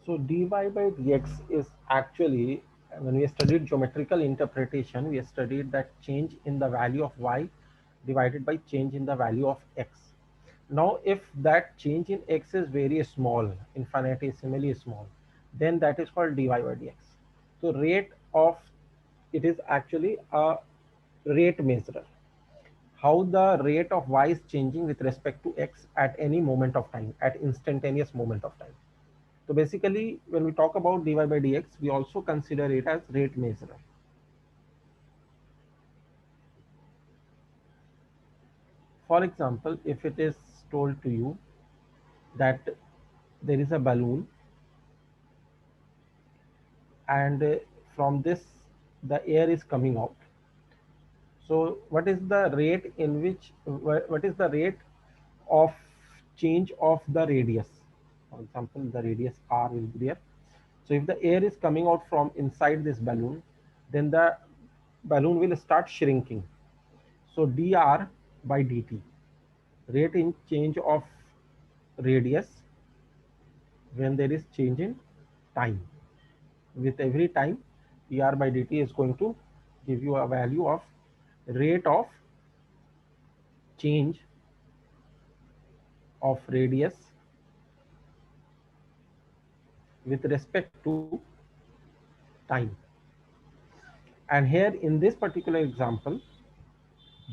So dy by dx is actually, when we studied geometrical interpretation, we studied that change in the value of y divided by change in the value of x. Now, if that change in x is very small, infinitesimally small, then that is called dy by dx. So rate of it is actually a rate measure. How the rate of y is changing with respect to x at any moment of time, at instantaneous moment of time. So basically, when we talk about dy by dx, we also consider it as rate measure. For example, if it is told to you that there is a balloon and from this the air is coming out. So what is the rate in which, what is the rate of change of the radius? For example, the radius r will be there. So if the air is coming out from inside this balloon, then the balloon will start shrinking. So dr by dt, rate in change of radius when there is change in time. With every time, dr by dt is going to give you a value of rate of change of radius with respect to time. And here in this particular example,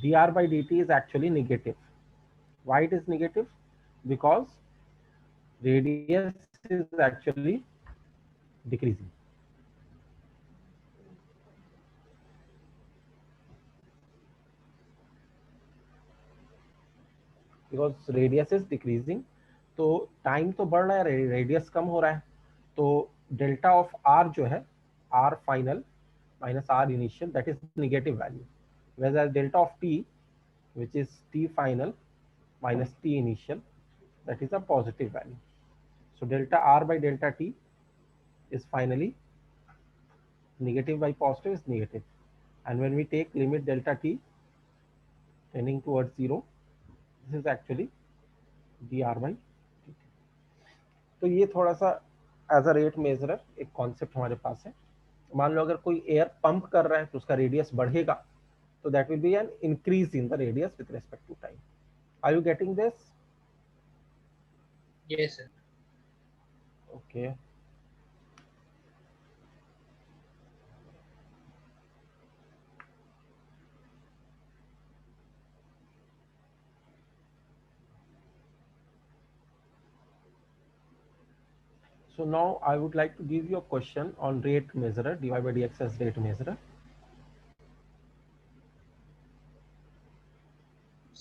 dr by dt is actually negative. Why it is negative? Because radius is actually decreasing. Because radius is decreasing, तो time तो बढ़ रहा है, radius कम हो रहा है, तो delta of R जो है, R final minus r initial, that is negative value, whereas delta of t, which is t final minus t initial, that is a positive value. So delta r by delta t is finally negative by positive is negative, and when we take limit delta t tending towards 0, this is actually dr by dt. तो ये थोड़ा सा as a rate मेजरर एक concept हमारे पास है. मान लो अगर कोई एयर पंप कर रहा है तो उसका रेडियस बढ़ेगा, तो that will be an increase in the radius with respect to time. Are you getting this? Yes, sir. Okay. So now I would like to give you a question on rate measurer, dy by dx as rate measurer.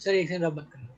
Sir एक second आप बात कर लो.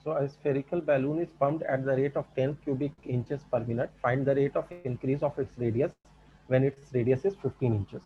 So a spherical balloon is pumped at the rate of 10 cubic inches per minute. Find the rate of increase of its radius when its radius is 15 inches.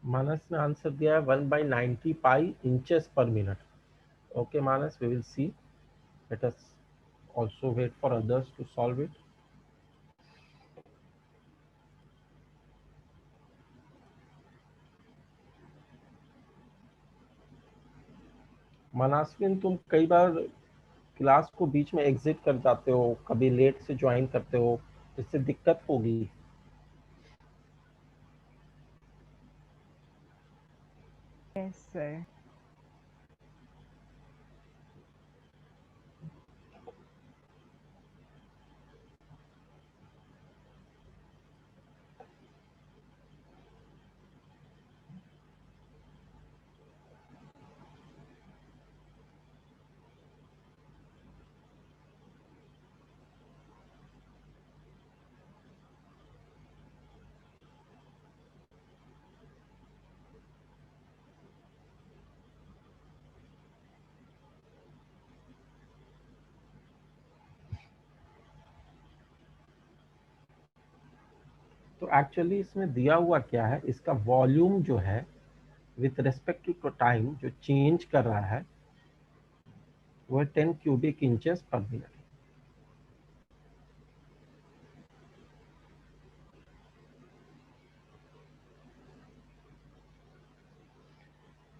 मानस ने answer दिया है 1/90 pi inches per minute. Okay, Manas, we will see. Let us also wait for others to solve it. मनस्विन, तुम कई बार class को बीच में exit कर जाते हो, कभी लेट से ज्वाइन करते हो, इससे दिक्कत होगी. Yes, sir. तो एक्चुअली इसमें दिया हुआ क्या है, इसका वॉल्यूम जो है विथ रेस्पेक्ट टू टाइम जो चेंज कर रहा है वो 10 क्यूबिक इंचेस पर मिनट.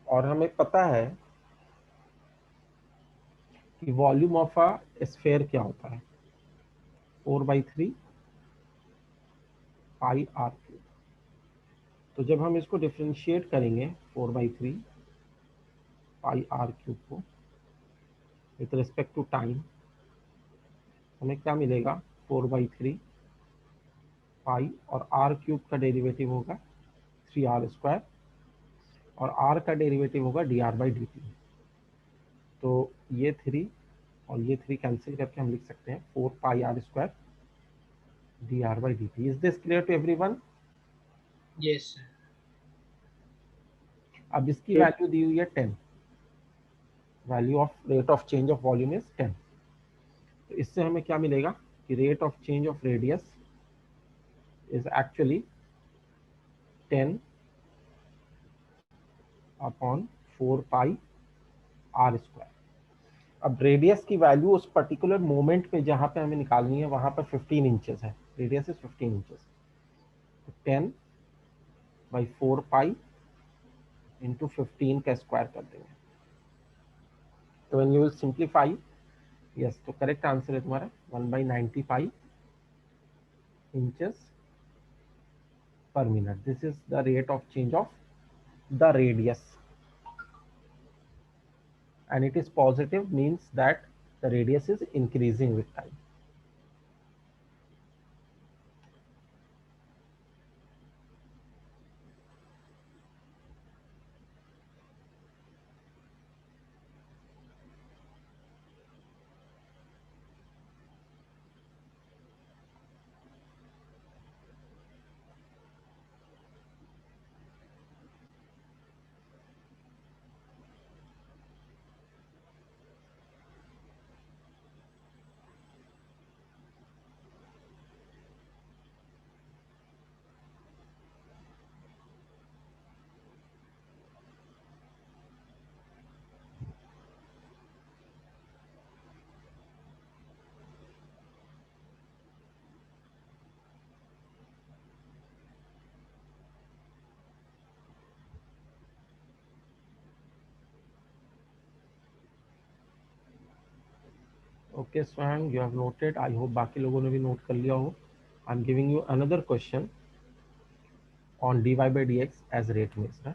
और हमें पता है कि वॉल्यूम ऑफ अ स्फेयर क्या होता है, 4/3 पाई आर क्यूब. तो जब हम इसको डिफ्रेंशिएट करेंगे 4/3 पाई आर क्यूब को विथ रिस्पेक्ट टू टाइम, हमें क्या मिलेगा, 4/3 पाई और आर क्यूब का डेरिवेटिव होगा 3r², और आर का डेरिवेटिव होगा dr/dt. तो ये 3 और ये 3 कैंसिल करके हम लिख सकते हैं 4πr² dr/dt. Is this clear to everyone? Yes, sir. अब इसकी वैल्यू दी हुई है 10. Value of rate of change of volume is 10. तो इससे हमें क्या मिलेगा कि rate of change of radius is actually 10 upon 4πr². अब रेडियस की वैल्यू उस पर्टिकुलर मोमेंट पे जहां पे हमें निकालनी है वहां पर 15 इंचेस है, रेडियस इज 15 इंचेस. तो 10/4 इंटू 15 का स्क्वायर कर देंगे. तो when you will simplify, yes, तो करेक्ट आंसर है तुम्हारा 1/90 pi inches per minute. This is the rate of change of the radius, and it is positive, means that the radius is increasing with time. Okay, Swang, you have noted. I hope बाकी लोगों ने भी note कर लिया हो. I'm giving you another question on dy/dx as rate measure.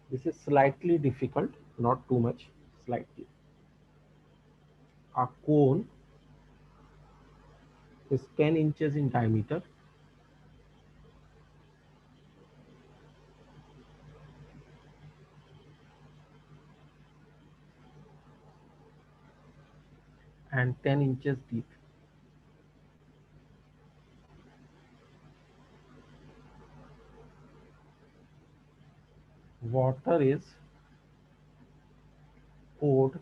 This is slightly difficult, not too much, slightly. A cone is 10 inches in diameter and 10 inches deep. Water is poured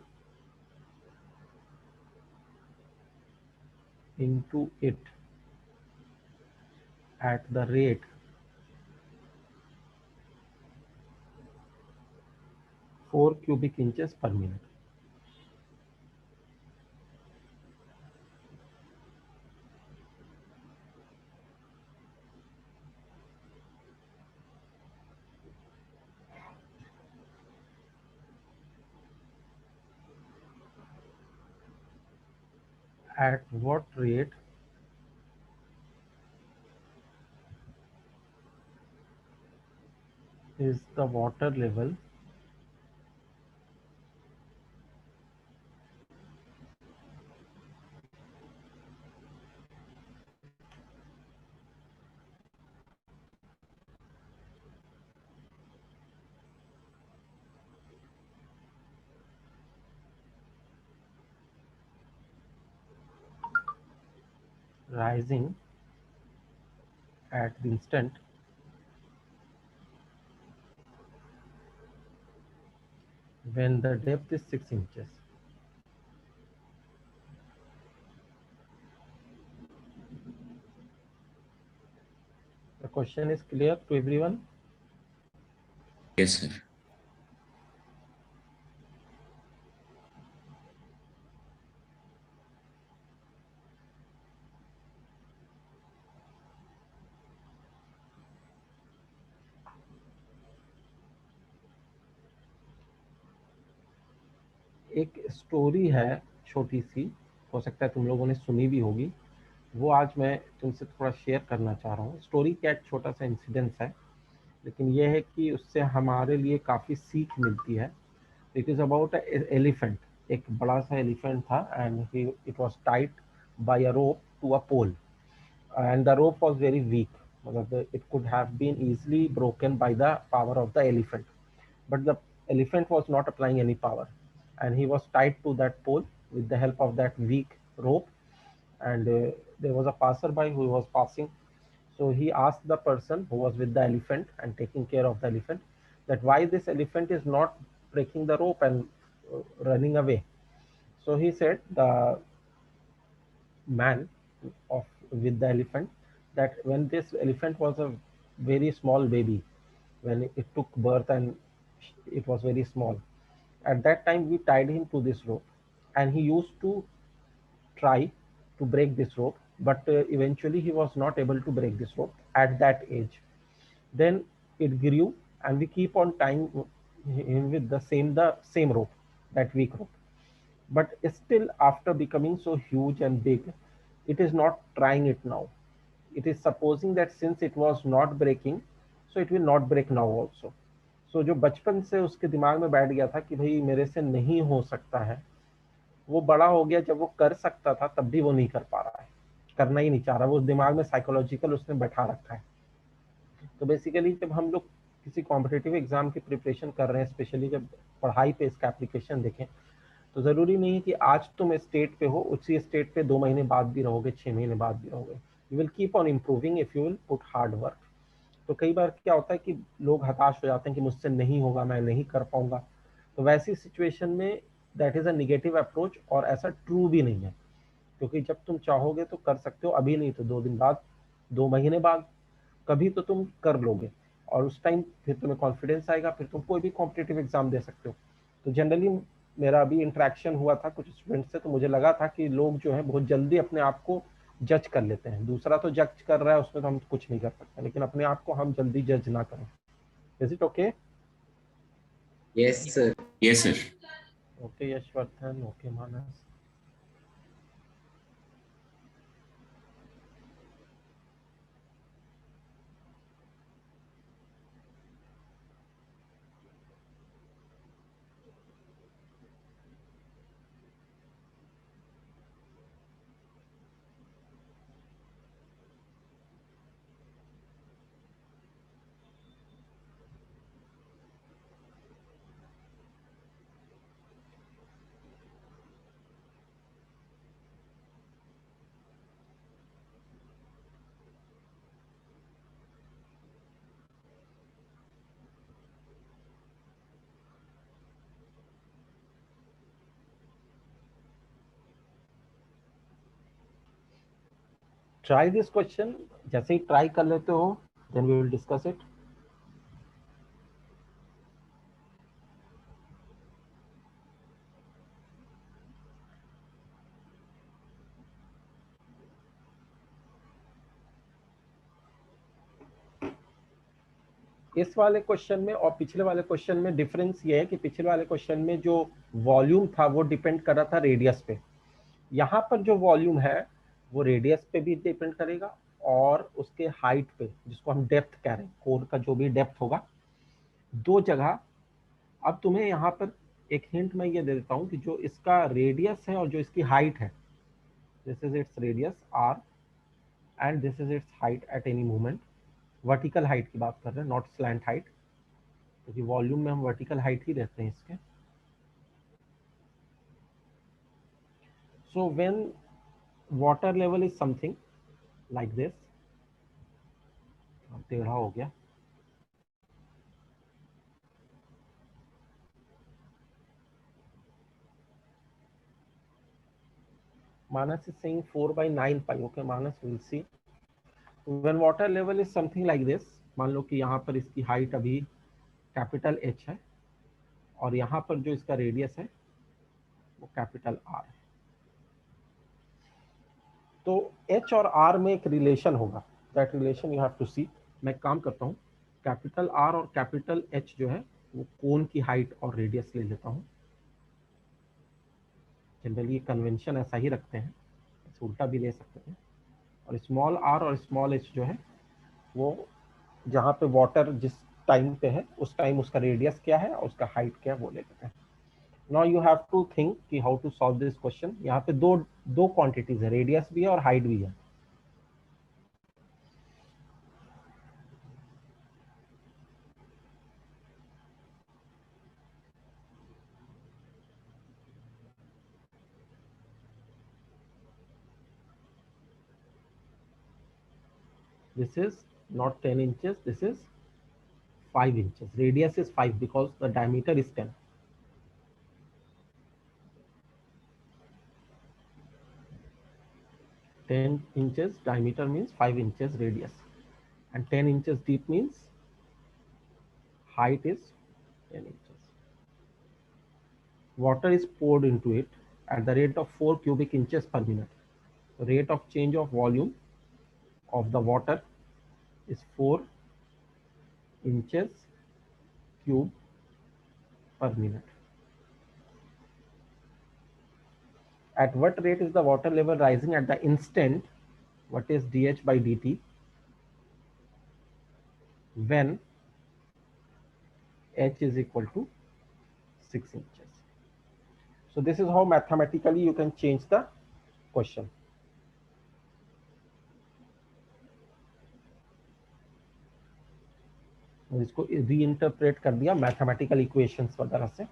into it at the rate 4 cubic inches per minute. At what rate is the water level rising at the instant when the depth is 6 inches? The question is clear to everyone? Yes, sir. एक story है छोटी सी, हो सकता है तुम लोगों ने सुनी भी होगी, वो आज मैं तुमसे थोड़ा शेयर करना चाह रहा हूँ। स्टोरी क्या, एक छोटा सा इंसिडेंस है, लेकिन यह है कि उससे हमारे लिए काफ़ी सीख मिलती है। It is about elephant. एक बड़ा सा एलिफेंट था and it was tied by a rope to a pole and the rope was very weak. It could have been easily broken by the power of the elephant, but the elephant was not applying any power, and he was tied to that pole with the help of that weak rope. And there was a passerby who was passing, so he asked the person who was with the elephant and taking care of the elephant that why this elephant is not breaking the rope and running away. So he said, the man of with the elephant, that when this elephant was a very small baby, when it took birth and it was very small, at that time we tied him to this rope, and he used to try to break this rope, but eventually he was not able to break this rope at that age. Then it grew, and we keep on tying him with the same rope, that weak rope. But still, after becoming so huge and big, it is not trying it now. It is supposing that since it was not breaking, so it will not break now also. So जो बचपन से उसके दिमाग में बैठ गया था कि भाई मेरे से नहीं हो सकता है, वो बड़ा हो गया, जब वो कर सकता था तब भी वो नहीं कर पा रहा है, करना ही नहीं चाह रहा, वो दिमाग में साइकोलॉजिकल उसने बैठा रखा है। तो बेसिकली जब हम लोग किसी कॉम्पिटिटिव एग्जाम की प्रिपरेशन कर रहे हैं, स्पेशली जब पढ़ाई पे इसका एप्लीकेशन देखें, तो ज़रूरी नहीं है कि आज तुम स्टेट पे हो, उसी स्टेट पे 2 महीने बाद भी रहोगे, 6 महीने बाद भी रहोगे। You will keep on improving if you will put hard work. तो कई बार क्या होता है कि लोग हताश हो जाते हैं कि मुझसे नहीं होगा, मैं नहीं कर पाऊंगा। तो वैसी सिचुएशन में that is a negative approach, और ऐसा ट्रू भी नहीं है, क्योंकि जब तुम चाहोगे तो कर सकते हो, अभी नहीं तो 2 दिन बाद, 2 महीने बाद, कभी तो तुम कर लोगे, और उस टाइम फिर तुम्हें कॉन्फिडेंस आएगा, फिर तुम कोई भी कॉम्पिटेटिव एग्जाम दे सकते हो। तो जनरली मेरा अभी इंटरेक्शन हुआ था कुछ स्टूडेंट से, तो मुझे लगा था कि लोग जो है बहुत जल्दी अपने आप को जज कर लेते हैं। दूसरा तो जज कर रहा है, उसमें तो हम कुछ नहीं कर सकते, लेकिन अपने आप को हम जल्दी जज ना करें। Is it okay? Yes, sir. Yes, sir. Okay Yashvardhan, okay Manas. Try this question, जैसे ही ट्राई कर लेते हो then we will discuss it. इस वाले क्वेश्चन में और पिछले वाले क्वेश्चन में डिफरेंस ये है कि पिछले वाले क्वेश्चन में जो वॉल्यूम था वो डिपेंड कर रहा था रेडियस पे. यहाँ पर जो वॉल्यूम है वो रेडियस पे भी डिपेंड करेगा और उसके हाइट पे, जिसको हम डेप्थ कह रहे हैं, कोर का जो भी डेप्थ होगा, दो जगह. अब तुम्हें यहाँ पर एक हिंट मैं ये दे देता हूँ कि जो इसका रेडियस है और जो इसकी हाइट है, this is its radius R and this is its height at any moment. Vertical height की बात कर रहे हैं, नॉट स्लैंट हाइट, क्योंकि वॉल्यूम में हम वर्टिकल हाइट ही रहते हैं इसके. So when water level is something like this, टेढ़ा हो गया, Manas is saying 4 by 9 pi. Okay, Manas, we'll see. When water level is something like this, मान लो कि यहाँ पर इसकी हाइट अभी कैपिटल H है और यहाँ पर जो इसका रेडियस है वो कैपिटल R है. तो H और R में एक रिलेशन होगा. That relation you have to see. मैं काम करता हूँ, कैपिटल R और कैपिटल H जो है वो कोन की हाइट और रेडियस ले लेता हूँ. जनरली कन्वेंशन ऐसा ही रखते हैं, उल्टा भी ले सकते हैं. और स्मॉल r और स्मॉल h जो है वो जहाँ पे वाटर जिस टाइम पे है उस टाइम उसका रेडियस क्या है और उसका हाइट क्या है वो ले लेते हैं. Now you have to think कि how to solve this question. यहाँ पे दो दो क्वांटिटीज है, रेडियस भी है और हाइट भी है. This is not 10 inches, this is 5 inches. Radius is 5 because the diameter is 10. Ten inches diameter means 5 inches radius, and 10 inches deep means height is 10 inches. Water is poured into it at the rate of 4 cubic inches per minute. The rate of change of volume of the water is 4 inches cube per minute. At what rate is the water level rising at the instant? What is dH by dt when h is equal to 6 inches? So this is how mathematically you can change the question. इसको reinterpret कर दिया mathematical equations वगैरह से.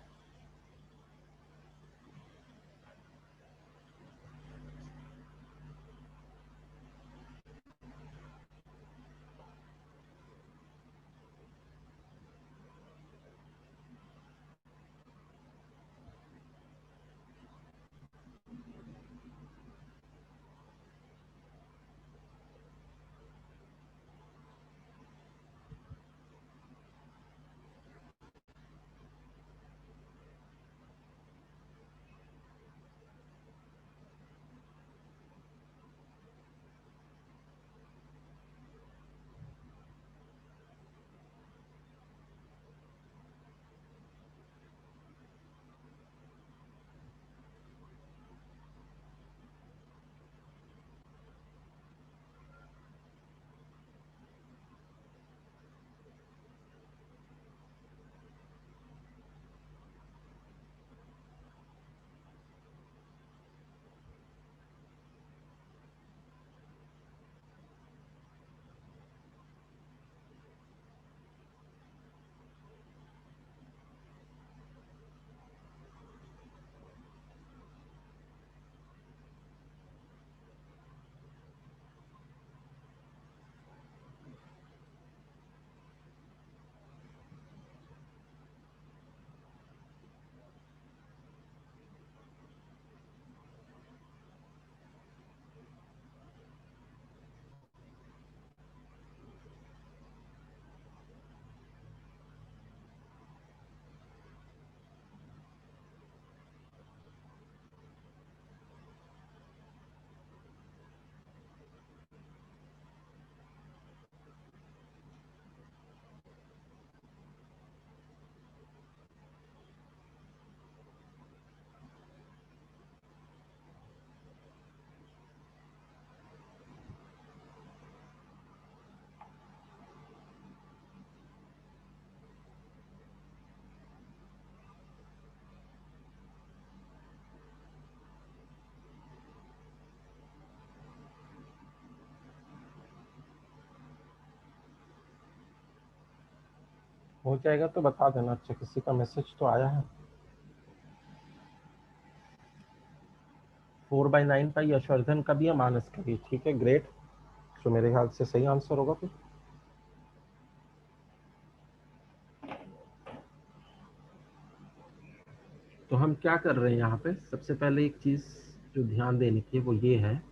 हो जाएगा तो बता देना। अच्छा, किसी का मैसेज तो आया है। 4/9 का यशवर्धन का भी है, मानस का भी। ठीक है, ग्रेट। तो मेरे ख्याल से सही आंसर होगा फिर। तो हम क्या कर रहे हैं यहाँ पे, सबसे पहले एक चीज जो ध्यान देने की है वो ये है,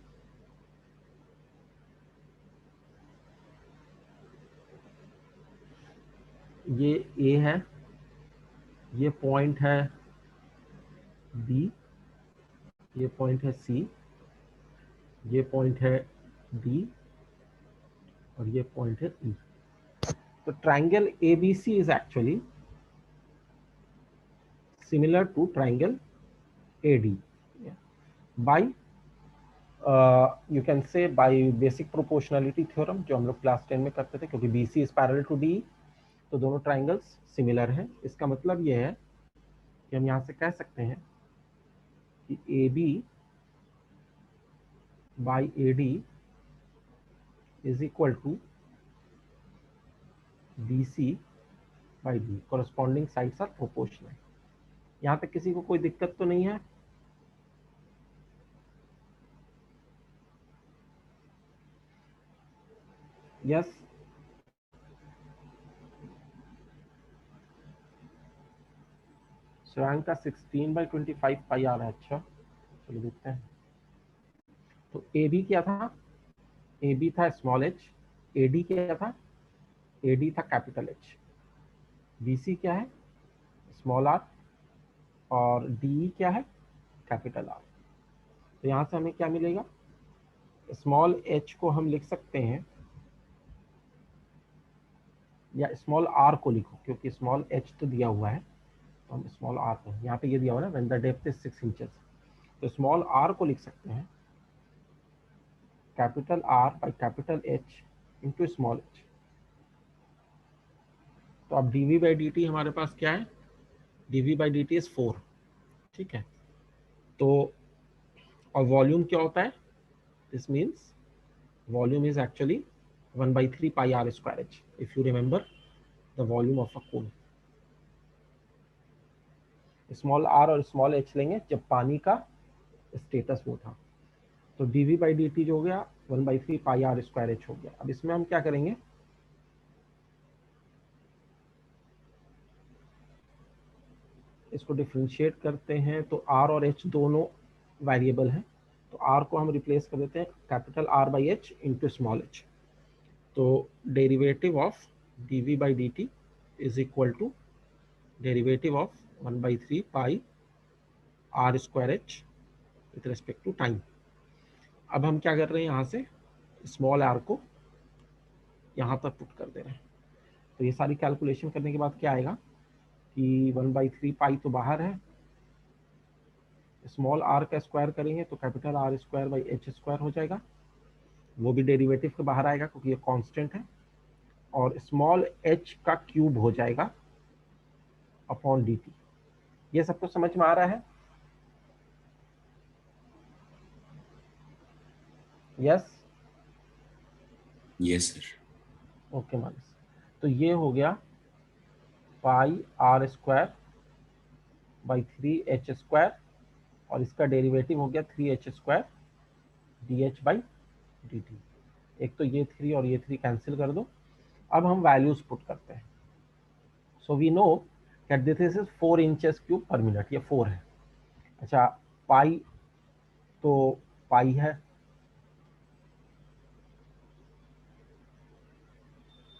ये ए है, ये पॉइंट है बी, ये पॉइंट है सी, ये पॉइंट है डी, और ये पॉइंट है ई। तो triangle ABC is actually similar to triangle AD by you can say by basic proportionality theorem, जो हम लोग क्लास 10 में करते थे, क्योंकि BC is parallel to D, तो दोनों ट्राइंगल्स सिमिलर हैं। इसका मतलब ये है कि हम यहाँ से कह सकते हैं कि A B by A D is equal to B C by D, corresponding sides are proportional. यहाँ तक किसी को कोई दिक्कत तो नहीं है? यस। श्रेयांक का 16/25 पाई आ रहा है। अच्छा, चलो देखते हैं। तो ए बी क्या था? ए बी था स्मॉल एच। ए डी क्या था? ए डी था कैपिटल एच। बी सी क्या है? Small R. और डी क्या है? Capital R. तो यहाँ से हमें क्या मिलेगा? स्मॉल एच को हम लिख सकते हैं, या स्मॉल आर को लिखो, क्योंकि स्मॉल एच तो दिया हुआ है, तो हम स्मॉल आर को, यहाँ पे ये दिया हुआ है ना, when the depth is 6 inches, तो स्मॉल आर को लिख सकते हैं capital R by capital H into small H. तो अब dv बाई dt हमारे पास क्या है? dv by dt is 4। ठीक है, तो और वॉल्यूम क्या होता है? This means volume is actually 1/3 pi R square H, if you remember the volume of a cone. Small R और स्मॉल एच लेंगे जब पानी का स्टेटस वो था। तो dv बाई dt जो हो गया 1/3 पाई आर स्क्वायर एच हो गया। अब इसमें हम क्या करेंगे, इसको डिफ्रेंशिएट करते हैं। तो r और h दोनों वेरिएबल हैं, तो r को हम रिप्लेस कर देते हैं capital R by H into small H. तो derivative of dv by dt is equal to derivative of 1/3 pi R square H with respect to time. अब हम क्या कर रहे हैं, यहाँ से स्मॉल आर को यहाँ पर पुट कर दे रहे हैं। तो ये सारी कैलकुलेशन करने के बाद क्या आएगा कि 1/3 पाई तो बाहर है, स्मॉल आर का स्क्वायर करेंगे तो capital R square by H square हो जाएगा, वो भी डेरिवेटिव के बाहर आएगा क्योंकि ये कांस्टेंट है, और स्मॉल एच का क्यूब हो जाएगा अपॉन डी टी। ये सबको समझ में आ रहा है? Yes. Yes sir. Okay Manas, तो ये हो गया pi R square by 3h square, और इसका डेरिवेटिव हो गया 3h square D H by D T. एक तो ये 3 और ये 3 कैंसिल कर दो। अब हम वैल्यूज पुट करते हैं। So we know that this is 4 inches cube per minute, ये 4 है। अच्छा, पाई तो पाई है,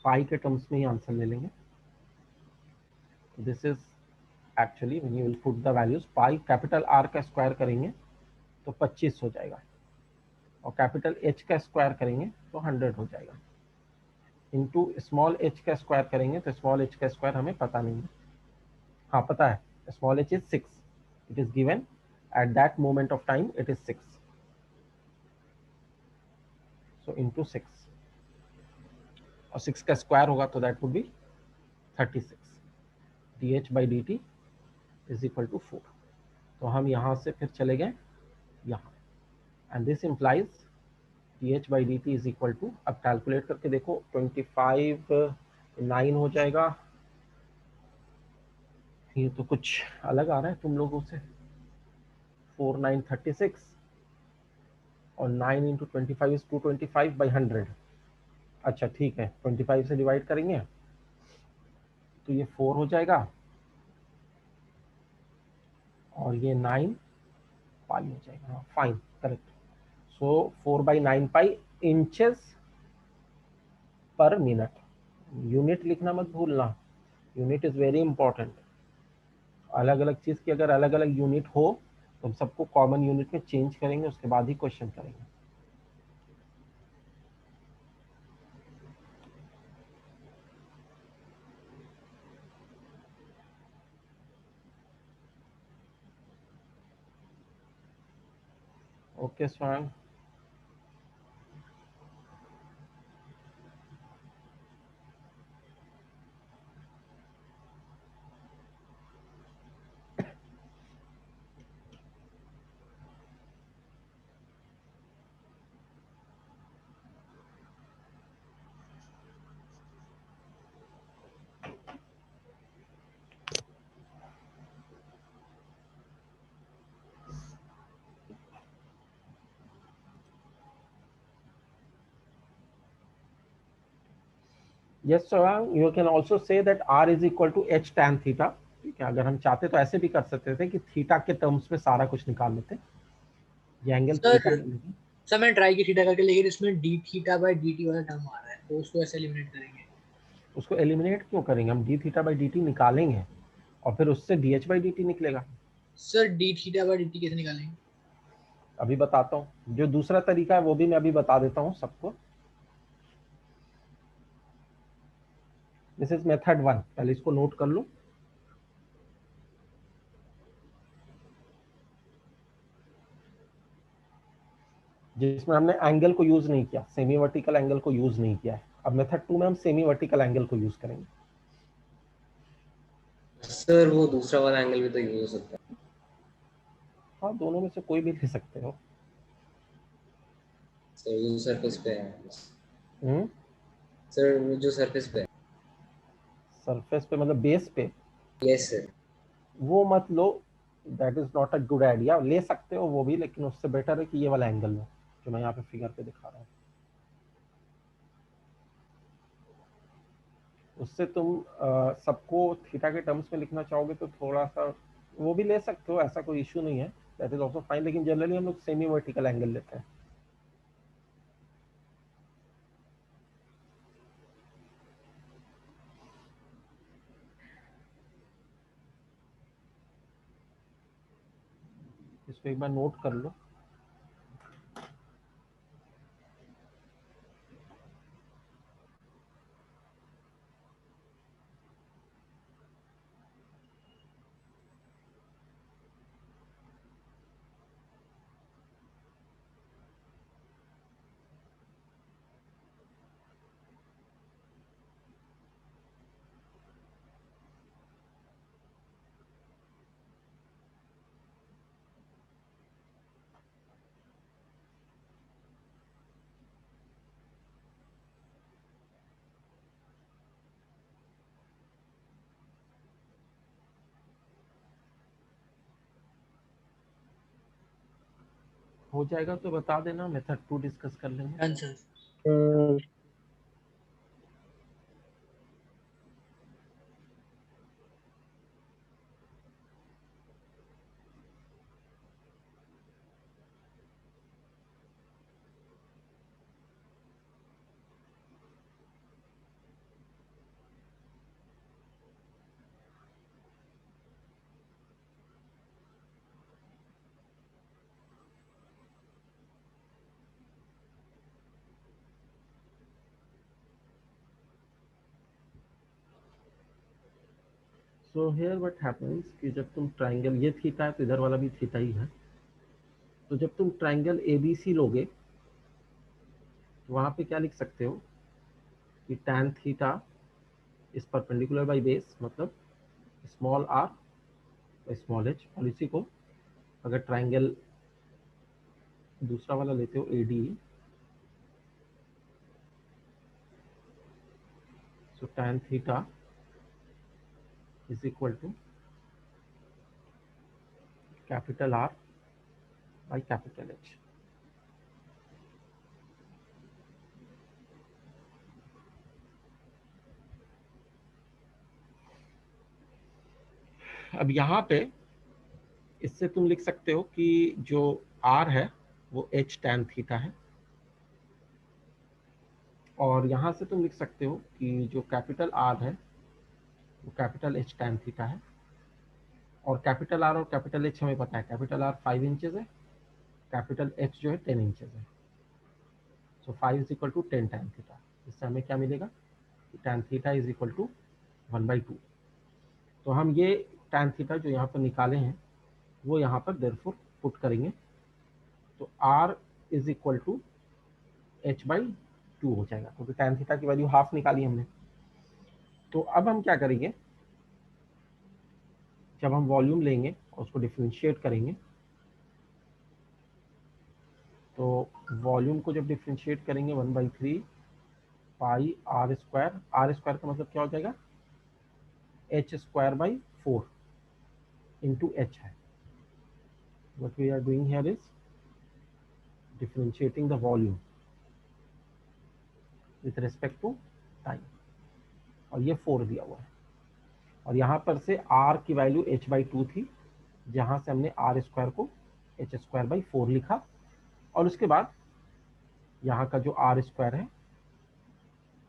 पाई के टर्म्स में ही आंसर ले लेंगे। This is actually when you will put the values, pi capital R का स्क्वायर करेंगे तो 25 हो जाएगा, और कैपिटल एच का स्क्वायर करेंगे तो 100 हो जाएगा, इंटू स्मॉल एच का स्क्वायर करेंगे तो स्मॉल एच का स्क्वायर हमें पता नहीं है। हाँ पता है, small H is 6, it is given at that moment of time, it is 6, so into 6, और 6 का स्क्वायर होगा तो that would be 36। D H by D T is equal to 4। तो हम यहाँ से फिर चले गए यहाँ, and this implies D H by D T is equal to, अब कैलकुलेट करके देखो, 25 9 हो जाएगा, ये तो कुछ अलग आ रहा है तुम लोगों से। 4936 और 9 इंटू 25 इज 225/100। अच्छा ठीक है, 25 से डिवाइड करेंगे तो ये 4 हो जाएगा और ये 9 पाई हो जाएगा। हाँ फाइन, करेक्ट। सो 4/9 पाई इंचेस पर मिनट। यूनिट लिखना मत भूलना, यूनिट इज वेरी इंपॉर्टेंट। अलग अलग चीज की अगर अलग अलग यूनिट हो तो हम सबको कॉमन यूनिट में चेंज करेंगे, उसके बाद ही क्वेश्चन करेंगे। ओके स्वयं। Yes, so you can also say that r is equal to h tan theta। ठीक है, अगर हम चाहते तो ऐसे भी कर सकते थे कि थीटा के टर्म्स में सारा कुछ निकाल लेते। ये एंगल थीटा है। सर मैंने ट्राई की थीटा करके, लेकिन इसमें D theta by D T वाला टर्म आ रहा है, तो उसको ऐसे एलिमिनेट करेंगे। उसको एलिमिनेट क्यों करेंगे, हम D theta by D T निकालेंगे और फिर उससे D H by D T निकलेगा। Sir D theta by D T कैसे निकालेंगे? अभी बताता हूँ, जो दूसरा तरीका है वो भी मैं अभी बता देता हूँ सबको। दिस इज मेथड 1, पहले इसको नोट कर लो। जिसमें हमने एंगल को यूज नहीं किया, सेमी वर्टिकल एंगल को यूज नहीं किया है। अब मेथड 2 में हम सेमी वर्टिकल एंगल को यूज करेंगे। सर वो दूसरा वाला एंगल भी तो यूज हो सकता है। हाँ, दोनों में से कोई भी ले सकते हो। सर जो सरफेस पे है। हम्म, सर वो जो सरफेस पे है। सरफेस पे मतलब बेस पे। Yes sir. वो मत लो, that is not a good idea. ले सकते हो वो भी, लेकिन उससे बेटर है कि ये वाला एंगल लो जो मैं यहाँ पे फिगर पे दिखा रहा हूँ। उससे तुम सबको थीटा के टर्म्स में लिखना चाहोगे तो थोड़ा सा वो भी ले सकते हो, ऐसा कोई इशू नहीं है, दैट इज ऑल्सो फाइन। लेकिन जनरली हम लोग सेमी वर्टिकल एंगल लेते हैं। इसको एक बार नोट कर लो। हो जाएगा तो बता देना, मेथड 2 डिस्कस कर लेंगे। Done sir. So here what happens कि जब तुम ट्राइंगल, ये थीटा है तो इधर वाला भी थीटा ही है, तो जब तुम ट्राइंगल एबीसी लोगे तो वहां पे क्या लिख सकते हो कि tan theta is perpendicular by base, मतलब स्मॉल आर स्मॉल एच। और इसी को अगर ट्राइंगल दूसरा वाला लेते हो AD, so tan theta is equal to capital R by capital H. अब यहाँ पे इससे तुम लिख सकते हो कि जो r है वो h tan थीटा है, और यहाँ से तुम लिख सकते हो कि जो कैपिटल R है वो कैपिटल H tan थीटा है, और कैपिटल R और कैपिटल H हमें पता है, कैपिटल R 5 इंचेस है, कैपिटल H जो है 10 इंचेस है। So 5 is equal to 10 tan theta. इससे हमें क्या मिलेगा कि tan theta is equal to 1/2। तो हम ये tan थीटा जो यहाँ पर निकाले हैं वो यहाँ पर देयरफॉर पुट करेंगे, तो R is equal to h/2 हो जाएगा, क्योंकि tan थीटा की वैल्यू हाफ निकाली हमने। तो अब हम क्या करेंगे, जब हम वॉल्यूम लेंगे और उसको डिफरेंशिएट करेंगे, तो वॉल्यूम को जब डिफरेंशिएट करेंगे 1/3 पाई r स्क्वायर, r स्क्वायर का मतलब क्या हो जाएगा, h²/4 इंटू h है। what we are doing here is differentiating the volume with respect to time, और ये 4 दिया हुआ है, और यहाँ पर से r की वैल्यू h/2 थी, जहाँ से हमने r स्क्वायर को h²/4 लिखा, और उसके बाद यहाँ का जो r स्क्वायर है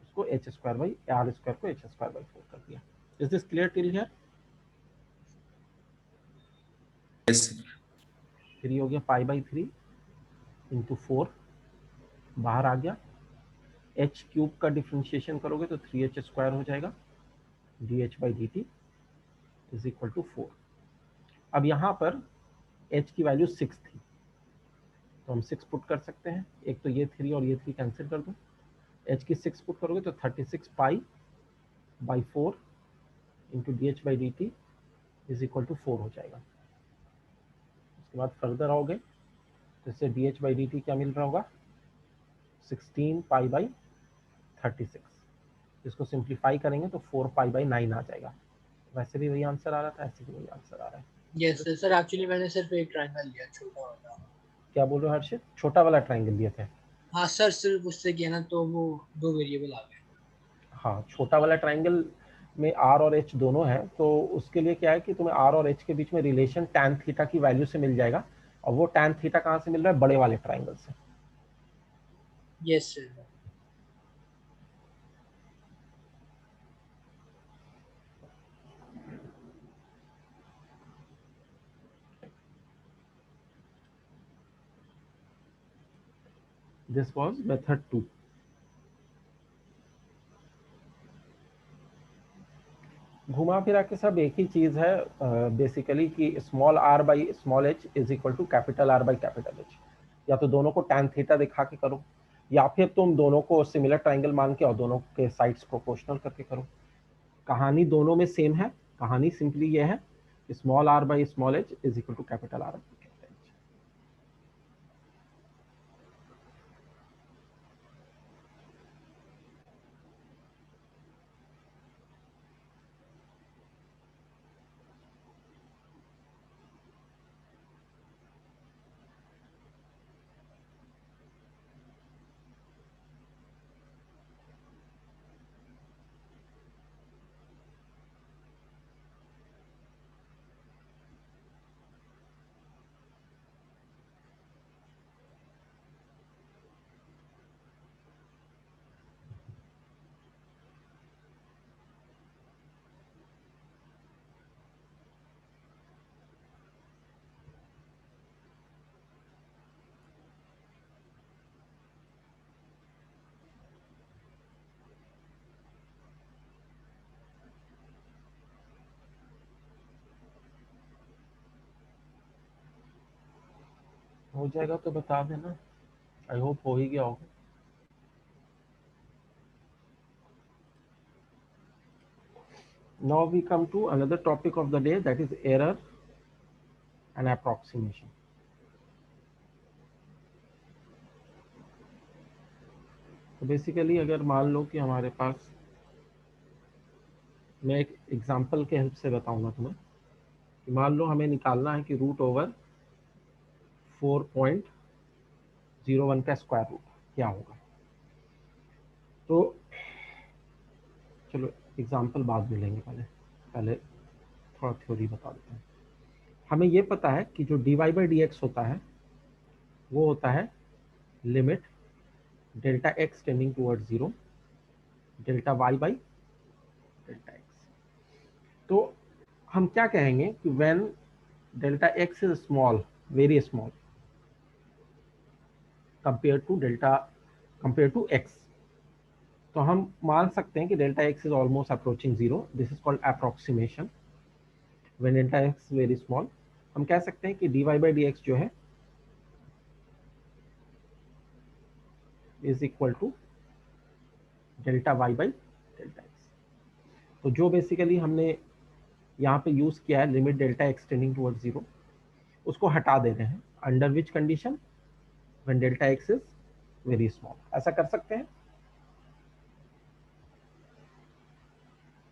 उसको r स्क्वायर को h²/4 कर दिया। Is this clear till here? Yes, sir. 3 हो गया π/3 इंटू 4, बाहर आ गया, h³ का डिफ्रेंशिएशन करोगे तो 3h² हो जाएगा, dh/dt इज इक्वल टू 4। अब यहाँ पर h की वैल्यू 6 थी, तो हम 6 पुट कर सकते हैं, एक तो ये 3 और ये 3 कैंसिल कर दो, h की 6 पुट करोगे तो 36 π/4 into dh/dt is equal to 4 हो जाएगा। उसके बाद फर्दर आओगे तो इससे dh/dt क्या मिल रहा होगा, 16 π/36। इसको सिंप्लीफाई करेंगे तो 4 π/9 आ जाएगा। वैसे भी वही आंसर आ रहा था, ऐसे भी वही आंसर आ रहा है। यस सर, एक्चुअली मैंने सिर्फ एक ट्रायंगल लिया, छोटा वाला। क्या बोल रहे हो हर्षित, छोटा वाला ट्राइंगल लिए थे? हाँ सर, सिर्फ उससे किया ना तो वो 2 वेरिएबल आ गए। हाँ, छोटा वाला ट्राइंगल में r और h दोनों है, तो उसके लिए क्या है कि तुम्हें r और h के बीच में रिलेशन tan थीटा की वैल्यू से मिल जाएगा, और वो tan थीटा कहाँ से मिल रहा है, बड़े वाले ट्राइंगल से। Yes sir. This was method 2। घुमा फिरा के सब एक ही चीज है बेसिकली, कि small r by small h is equal to capital R by capital H। या तो दोनों को tan थीटा दिखा के करो, या फिर तुम दोनों को सिमिलर ट्राइंगल मान के और दोनों के साइड्स प्रोपोर्शनल करके करो। कहानी दोनों में सेम है, कहानी सिंपली ये है, small r by small h is equal to capital R by capital H। हो जाएगा तो बता देना, आई होप हो ही गया होगा। Now we come to another topic of the day, that is error and approximation. तो बेसिकली अगर मान लो कि हमारे पास, मैं एक एग्जांपल के हेल्प से बताऊंगा तुम्हें मान लो हमें निकालना है कि रूट ओवर 4.01 का स्क्वायर रूट क्या होगा। तो चलो एग्जाम्पल बाद में लेंगे, पहले थोड़ा थ्योरी बता देते हैं। हमें ये पता है कि जो dy बाई डी एक्स होता है वो होता है limit delta X tending toward 0 delta Y by delta X. तो हम क्या कहेंगे कि when delta X is small, very small compare to X, तो हम मान सकते हैं कि delta X is almost approaching 0। This is called approximation. When delta X very small, हम कह सकते हैं कि dy बाई डी एक्स जो है is equal to delta Y by delta X. तो जो बेसिकली हमने यहाँ पे यूज किया है limit delta X tending toward 0, उसको हटा दे रहे हैं। Under which condition? When delta X is very small. ऐसा कर सकते हैं?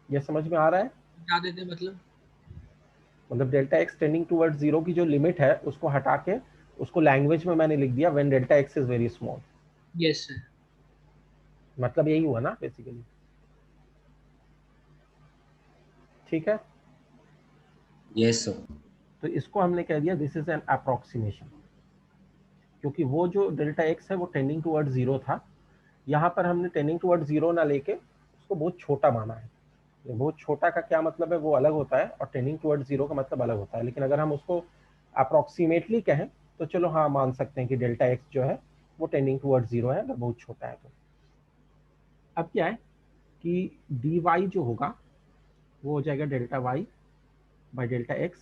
ये समझ में आ रहा है? बता देते हैं मतलब डेल्टा एक्स टेंडिंग टुवर्ड 0 की जो लिमिट है उसको हटा के उसको लैंग्वेज में मैंने लिख दिया when delta X is very small. Yes sir. मतलब यही हुआ ना बेसिकली, ठीक है? Yes sir. तो इसको हमने कह दिया दिस इज एन अप्रोक्सीमेशन, क्योंकि वो जो डेल्टा एक्स है वो टेंडिंग टुवर्ड 0 था। यहाँ पर हमने टेंडिंग टुवर्ड 0 ना लेके उसको बहुत छोटा माना है। बहुत छोटा का क्या मतलब है वो अलग होता है, और टेंडिंग टुवर्ड 0 का मतलब अलग होता है। लेकिन अगर हम उसको अप्रोक्सीमेटली कहें तो चलो हाँ मान सकते हैं कि डेल्टा एक्स जो है वो टेंडिंग टुवर्ड 0 है, अगर बहुत छोटा है तो। अब क्या है कि डी वाई जो होगा वो हो जाएगा delta Y by delta X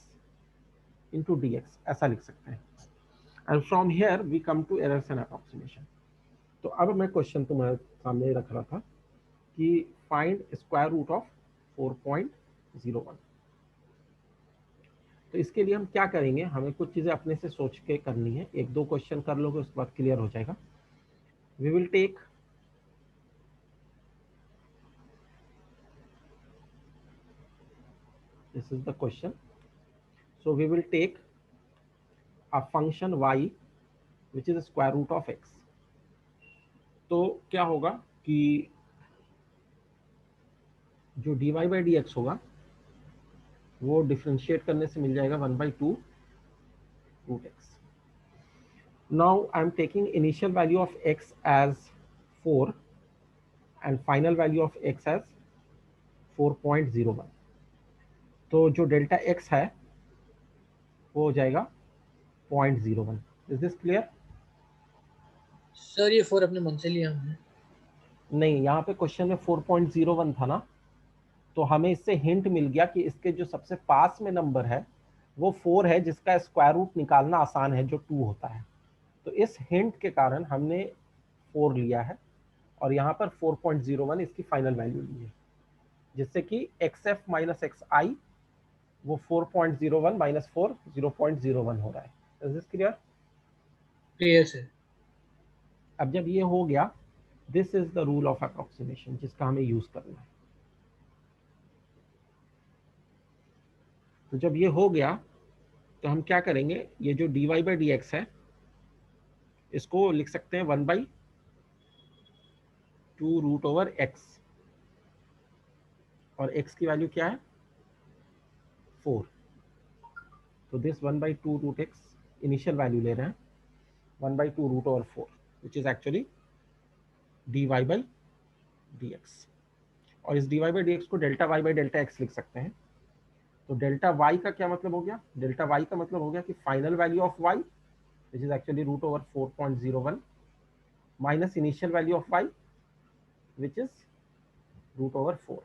into D X, ऐसा लिख सकते हैं। And from here we come to errors and approximation. तो अब मैं क्वेश्चन तुम्हारे सामने रख रहा था कि फाइंड स्क्वायर रूट ऑफ 4.01। तो इसके लिए हम क्या करेंगे, हमें कुछ चीज़ें अपने से सोच के करनी है। एक दो क्वेश्चन कर लोगे उसके बाद क्लियर हो जाएगा। We will take this is the question. So we will take a function y which is square root of x. तो क्या होगा कि जो dy बाई डी एक्स होगा वो डिफ्रेंशिएट करने से मिल जाएगा 1/2 root X. Now I am taking initial value of x as 4 and final value of x as 4.01। तो जो डेल्टा x है वो हो जाएगा 0.01। Is this clear? सर ये 4 अपने मन से लिया हमने। नहीं, यहाँ पे क्वेश्चन में 4.01 था ना, तो हमें इससे हिंट मिल गया कि इसके जो सबसे पास में नंबर है वो 4 है, जिसका स्क्वायर रूट निकालना आसान है जो 2 होता है। तो इस हिंट के कारण हमने 4 लिया है और यहाँ पर 4.01 इसकी फाइनल वैल्यू ली है, जिससे कि xf माइनस xi वो 4.01 माइनस 4 0.01 हो रहा है। Is this clear? Clear sir. अब जब ये हो गया, this is the rule of approximation जिसका हमें यूज करना है। तो जब ये हो गया तो हम क्या करेंगे, ये जो dy बाई डी एक्स है इसको लिख सकते हैं 1/2 रूट ओवर एक्स, और x की वैल्यू क्या है 4। तो this 1/2 root X initial value ले रहे हैं 1/2 root over 4 which is actually dy by D X. और इस dy बाई डी एक्स को delta y by delta X लिख सकते हैं। तो डेल्टा y का क्या मतलब हो गया, डेल्टा y का मतलब हो गया कि final value of y which is actually root over 4.01 minus initial value of y which is root over 4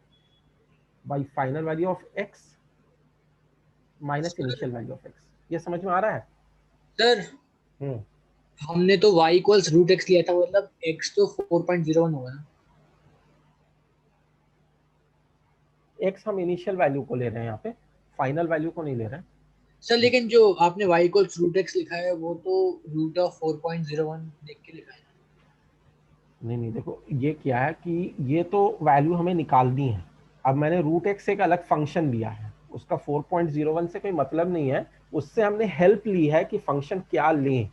by final value of x minus initial value of x। ये समझ में आ रहा है? सर हमने तो y इक्वल्स रूट x लिया था, मतलब x तो 4.01 होगा ना। x हम इनिशियल वैल्यू को ले रहे हैं, यहाँ पे फाइनल वैल्यू को नहीं ले रहे हैं सर लेकिन जो आपने y इक्वल्स रूट x लिखा है वो तो रूट ऑफ 4.01 देख के लिखा है। नहीं, देखो ये क्या है कि ये तो वैल्यू हमें निकालनी है। अब मैंने रूट एक्स एक अलग फंक्शन लिया है, उसका 4.01 से कोई मतलब नहीं है, उससे हमने हेल्प ली है कि फंक्शन क्या लें।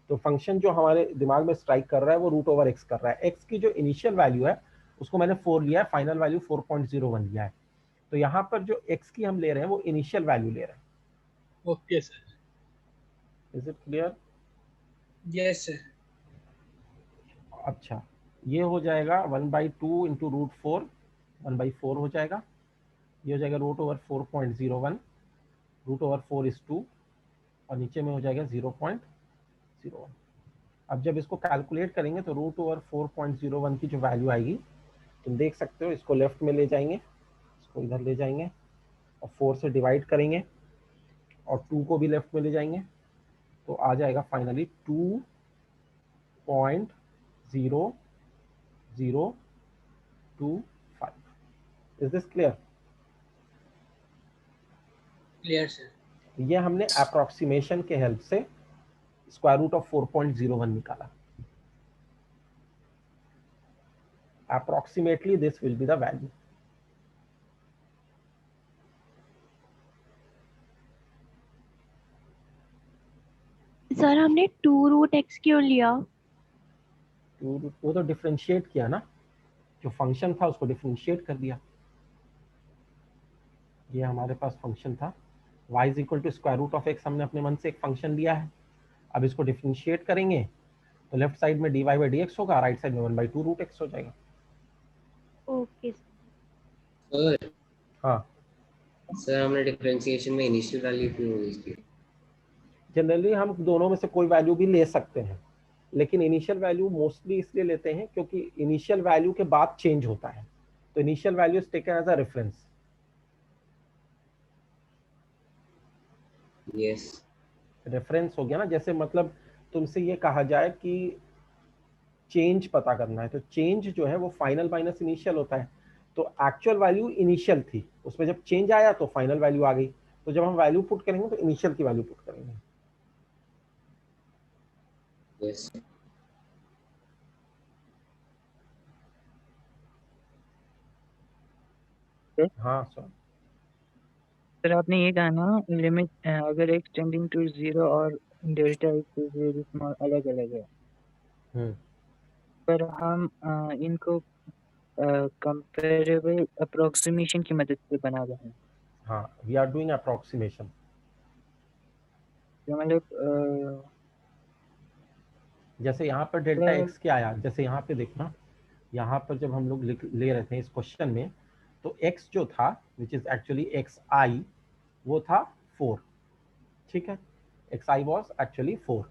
तो फंक्शन जो हमारे दिमाग में स्ट्राइक कर रहा है वो रूट ओवर एक्स कर रहा है। एक्स की जो इनिशियल वैल्यू है उसको मैंने 4 लिया है, फाइनल वैल्यू 4.01 लिया है। तो यहाँ पर जो एक्स की हम ले रहे हैं वो इनिशियल वैल्यू ले रहे हैं। Okay sir. Is it clear? Yes sir. अच्छा, ये हो जाएगा 1/2 इंटू रूट 4, 1/4 हो जाएगा। ये हो जाएगा root over 4.01, root over 4 is 2, और नीचे में हो जाएगा 0.01। अब जब इसको कैलकुलेट करेंगे तो रूट ओवर 4.01 की जो वैल्यू आएगी, तुम देख सकते हो, इसको लेफ्ट में ले जाएंगे, इसको इधर ले जाएंगे और 4 से डिवाइड करेंगे और 2 को भी लेफ्ट में ले जाएंगे, तो आ जाएगा finally 2.0025। Is this clear? Clear sir. ये हमने अप्रोक्सीमेशन के हेल्प से स्क्वायर रूट ऑफ 4.01 निकाला। Approximately this will be the value. Sir हमने 2√x क्यों लिया? वो तो डिफरेंशिएट किया ना, जो फंक्शन था उसको डिफरेंशिएट कर दिया। ये हमारे पास फंक्शन था y is equal to square root of X, हमने अपने मन से एक फंक्शन लिया है। अब इसको डिफरेंशिएट करेंगे तो लेफ्ट साइड में dy बाई डी एक्स होगा, राइट साइड में 1/2 रूट एक्स हो जाएगा। ओके सर हाँ, सर हमने डिफरेंशिएशन में इनिशियल वैल्यू क्यों यूज की? जनरली हम दोनों में से कोई वैल्यू भी ले सकते हैं, लेकिन इनिशियल वैल्यू मोस्टली इसलिए लेते हैं क्योंकि इनिशियल वैल्यू के बाद चेंज होता है, तो initial value is taken as a reference. Yes reference हो गया ना, जैसे मतलब तुमसे ये कहा जाए कि चेंज पता करना है, तो चेंज जो है वो फाइनल माइनस इनिशियल होता है। तो एक्चुअल वैल्यू इनिशियल थी, उसमें जब चेंज आया तो फाइनल वैल्यू आ गई। तो जब हम वैल्यू पुट करेंगे तो इनिशियल की वैल्यू पुट करेंगे। यस हाँ सर, सर आपने ये कहा ना लिमिट अगर एक्स टेंडिंग टू 0 और delta X is very small अलग अलग है, पर हम इनको कंपेरेबल अप्रोक्सीमेशन की मदद से बना रहे हैं। हाँ, वी आर डूइंग अप्रोक्सीमेशन। तो मतलब जैसे यहाँ पर डेल्टा एक्स क्या आया, जैसे यहाँ पे देखना, यहाँ पर जब हम लोग ले रहे थे इस क्वेश्चन में, तो x जो था विच इज एक्चुअली xi, वो था 4, ठीक है, xi वॉज एक्चुअली 4,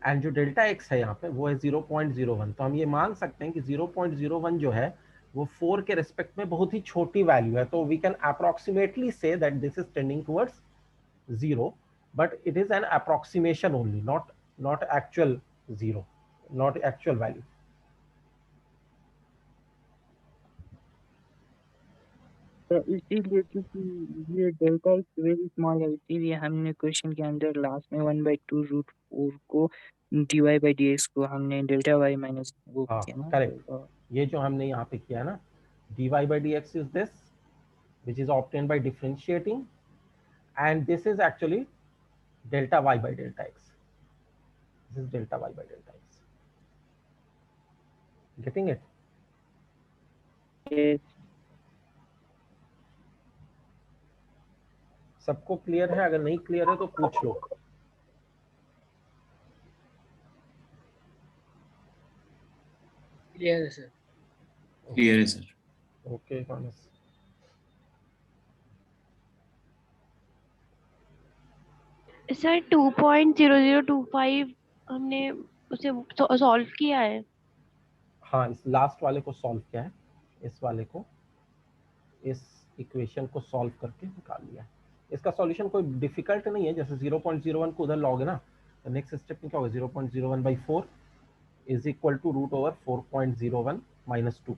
एंड जो डेल्टा x है यहाँ पे वो है 0.01। तो हम ये मान सकते हैं कि 0.01 जो है वो 4 के रिस्पेक्ट में बहुत ही छोटी वैल्यू है, तो we can approximately say that this is tending towards 0, but it is an approximation only, not actual 0, not actual value. तो इसीलिए क्योंकि ये डेल्टा एक्स वेरी स्मॉल है, इसीलिए हमने क्वेश्चन के अंदर लास्ट में 1/2 रूट 4 को dy बाई डी एक्स को हमने डेल्टा y माइनस वो हाँ किया ना। करेक्ट, ये जो हमने यहाँ पे किया ना, dy by dx is this which is obtained by differentiating, and this is actually delta y by delta x. This is delta y by delta x. Getting it? Yes. सबको क्लियर है? अगर नहीं क्लियर है तो पूछ लो। Clear है sir. Clear है sir. Okay मानस, sir 2.0025 हमने उसे सॉल्व किया है। हाँ, इस लास्ट वाले को सॉल्व किया है, इस वाले को, इस इक्वेशन को सॉल्व करके निकाल लिया है। इसका सॉल्यूशन कोई डिफिकल्ट नहीं है, जैसे 0.01 को उधर लोगे ना तो नेक्स्ट स्टेप में क्या होगा, 0.01/4 is equal to root over 4.01 minus 2।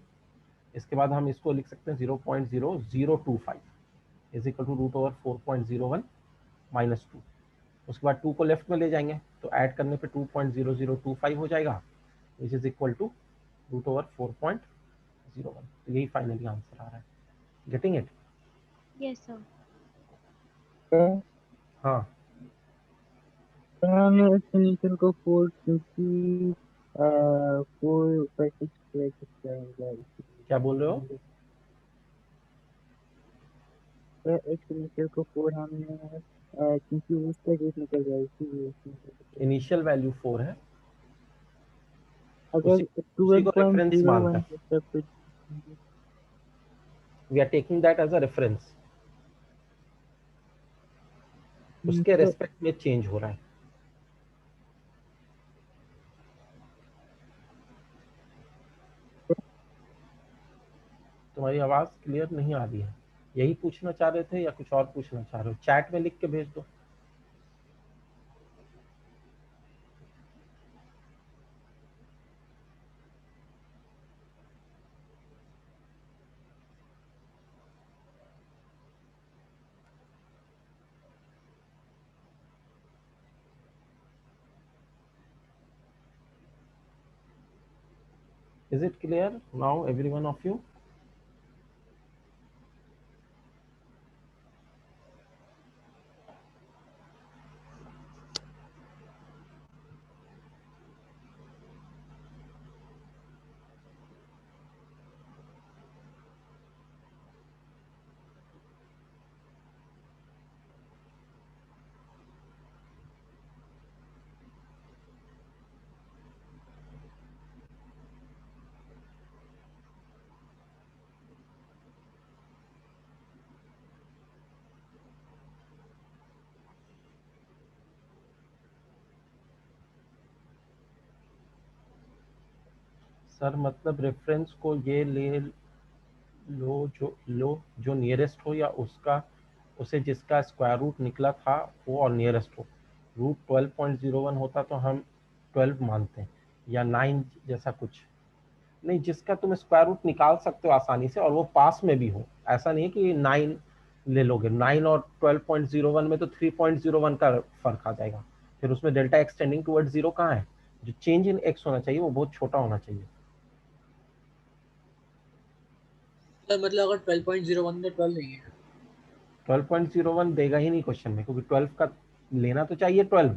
इसके बाद हम इसको लिख सकते हैं 0.0025 is equal to root over 4.01 minus 2। उसके बाद 2 को लेफ्ट में ले जाएंगे तो ऐड करने पे 2.0025 हो जाएगा, which is equal to root over 4.01। तो यही फाइनली आंसर आ रहा है। Getting it? Yes sir. हाँ हमने एक्स इनिशियल को 4 क्योंकि 4 बाई 6 क्या बोल रहे हो? एक्स इनिशियल को 4 हमने क्योंकि उसका रेट निकल जाए इसीलिए इनिशियल वैल्यू 4 है, अगर उसी को रेफरेंस मानते 12.01 हैं. तब तो we are taking that as a reference. उसके रेस्पेक्ट में चेंज हो रहा है. तुम्हारी आवाज क्लियर नहीं आ रही है. यही पूछना चाह रहे थे या कुछ और पूछना चाह रहे हो? चैट में लिख के भेज दो. Is it clear now, every one of you? Sir मतलब रेफरेंस को ये ले लो जो नियरेस्ट हो या उसका उसे जिसका स्क्वायर रूट निकला था वो और नियरेस्ट हो. रूट 12.01 होता तो हम 12 मानते हैं, या 9 जैसा कुछ नहीं. जिसका तुम स्क्वायर रूट निकाल सकते हो आसानी से और वो पास में भी हो. ऐसा नहीं है कि 9 ले लोगे. 9 और 12.01 में तो 3.01 का फर्क आ जाएगा. फिर उसमें डेल्टा एक्सटेंडिंग टुवर्ड जीरो कहाँ है? जो चेंज इन एक्स होना चाहिए वो बहुत छोटा होना चाहिए. सर मतलब अगर 12.01 तो 12 नहीं है. 12.01 देगा ही नहीं क्वेश्चन में, क्योंकि 12 का लेना तो चाहिए 12,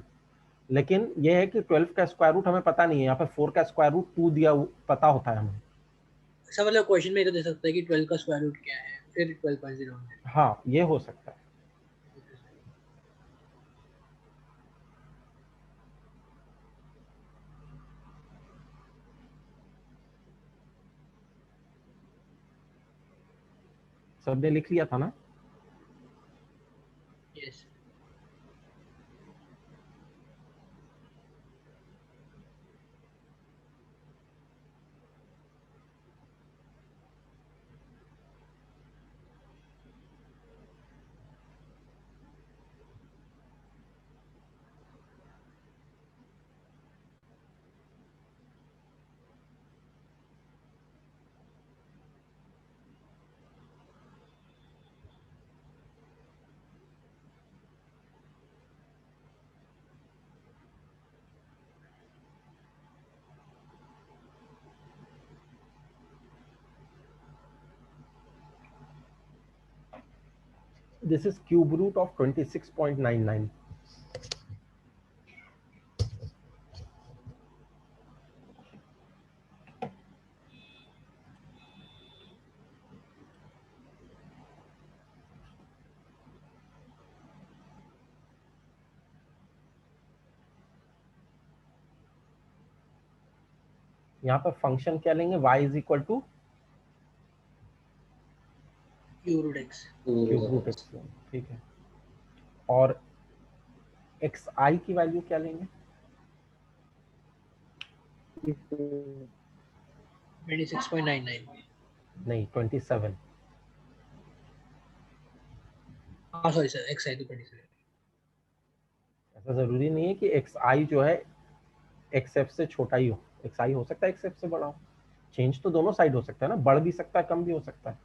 लेकिन ये है कि 12 का स्क्वायर रूट हमें पता नहीं है. यहाँ पे 4 का स्क्वायर रूट 2 दिया पता होता है हमें. सर मतलब क्वेश्चन में ये तो दे सकता है कि 12 का स्क्वायर रूट क्या है, फिर 12.01 है. हाँ ये हो सकता है. सबने लिख लिया था ना? Yes. This is cube root of 26.99. यहाँ पर फंक्शन क्या लेंगे? y is equal to cube root X. Cube root X. ठीक है. और एक्स आई की वैल्यू क्या लेंगे? 26.99. नहीं 27. हाँ सॉरी सर, एक्स आई तो 27. ऐसा जरूरी नहीं है कि एक्स आई जो है एक्स एफ से छोटा ही हो. एक्स आई हो सकता है एक्स एफ से बड़ा हो. चेंज तो दोनों साइड हो सकता है ना, बढ़ भी सकता है कम भी हो सकता है.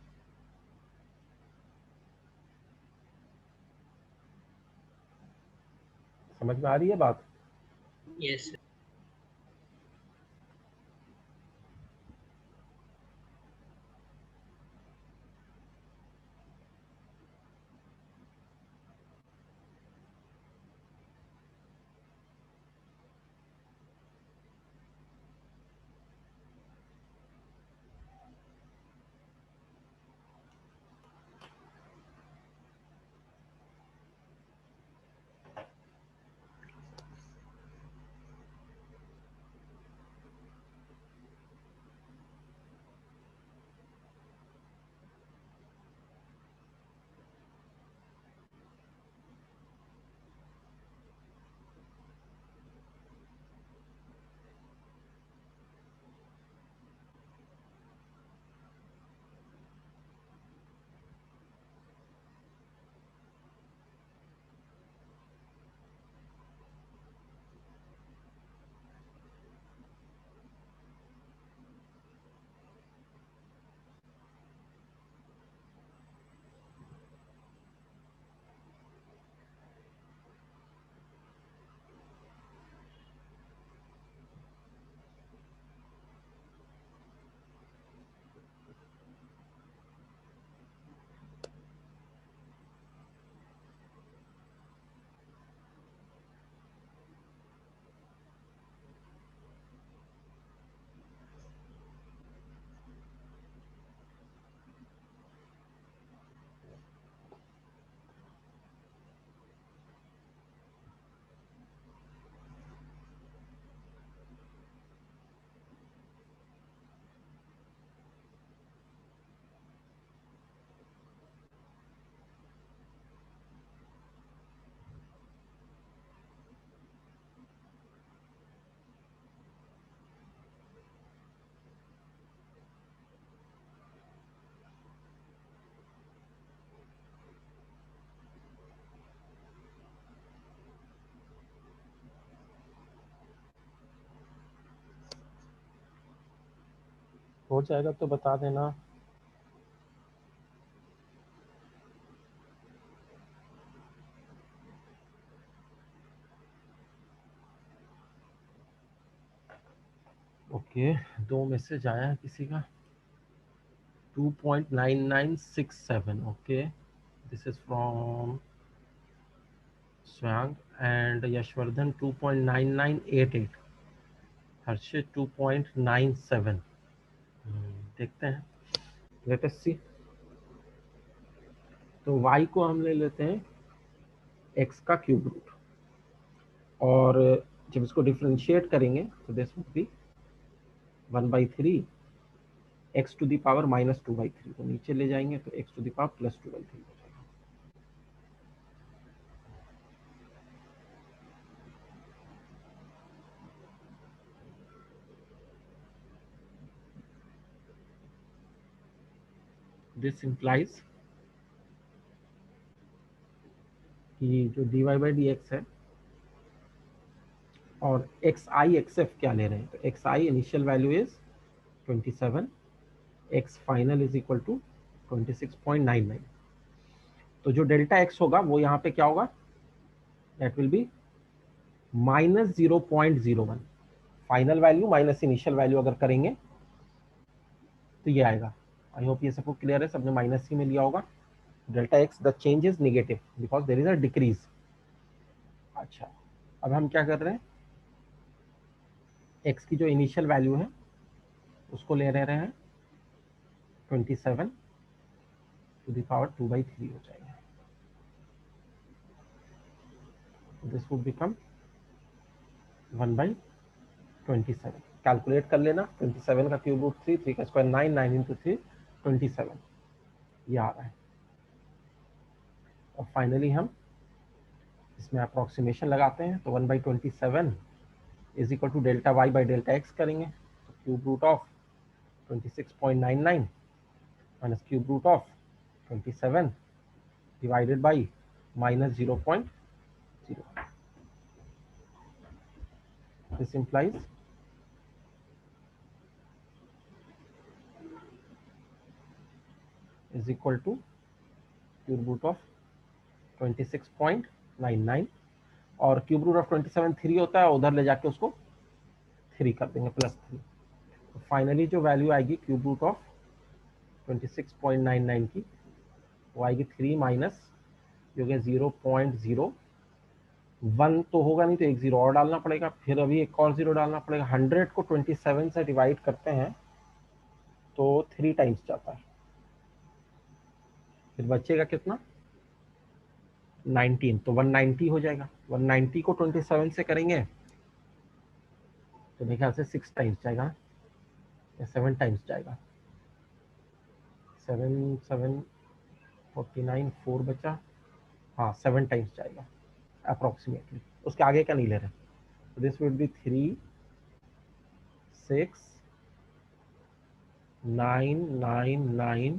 समझ में आ रही है बात? यस. हो जाएगा तो बता देना। ओके, 2 मैसेज आया है किसी का। 2.9967, okay, this is from Swang, and Yashwardhan 2.9988, हर्षित 2.97। देखते हैं, लेट अस सी। तो y को हम ले लेते हैं x का क्यूब रूट, और जब इसको डिफरेंशिएट करेंगे तो this would be 1/3 x to the power -2/3, तो नीचे ले जाएंगे तो x टू द पावर +2/3 हो जाएगा। दिस इंप्लाइज कि जो dy/dx है और xi xf क्या ले रहे हैं, तो xi initial value is 27, x final is equal to 26.99। तो जो डेल्टा x होगा वो यहाँ पे क्या होगा, that will B -0.01। Final value minus initial value अगर करेंगे तो ये आएगा। आई होप ये सबको क्लियर है, सबने माइनस ही में लिया होगा। Delta x the change is negative because there is a decrease. अच्छा, अब हम क्या कर रहे हैं, x की जो इनिशियल वैल्यू है उसको ले रहे हैं 27 टू द पावर 2/3 हो जाएगा। This would become 1/27। कैलकुलेट कर लेना, 27 का क्यूब रूट 3, 3 का स्क्वायर 9, 9 इंटू 3 27, ये आ रहा है। और फाइनली हम इसमें अप्रोक्सीमेशन लगाते हैं, तो 1/27 is equal to delta Y by delta x करेंगे, तो cube root of 26.99 minus cube root of 27 divided by -0.0। This implies is equal to cube root of 26.99, और क्यूब रूट ऑफ 27 3 होता है, उधर ले जाके उसको 3 कर देंगे, +3। तो फाइनली जो वैल्यू आएगी क्यूब रूट ऑफ 26.99 की, वो आएगी 3 माइनस जो कि 0.01 तो होगा नहीं, तो एक 0 और डालना पड़ेगा, फिर अभी एक और 0 डालना पड़ेगा। 100 को 27 से डिवाइड करते हैं तो 3 टाइम्स जाता है, फिर बचेगा कितना 19, तो 190 हो जाएगा। 190 को 27 से करेंगे तो मेरे ख्याल से 6 टाइम्स जाएगा या 7 टाइम्स जाएगा। 7 7 49 4 बचा, हाँ 7 टाइम्स जाएगा अप्रोक्सीमेटली, उसके आगे का नहीं ले रहे। तो दिस वुड बी 3 6 9 9 9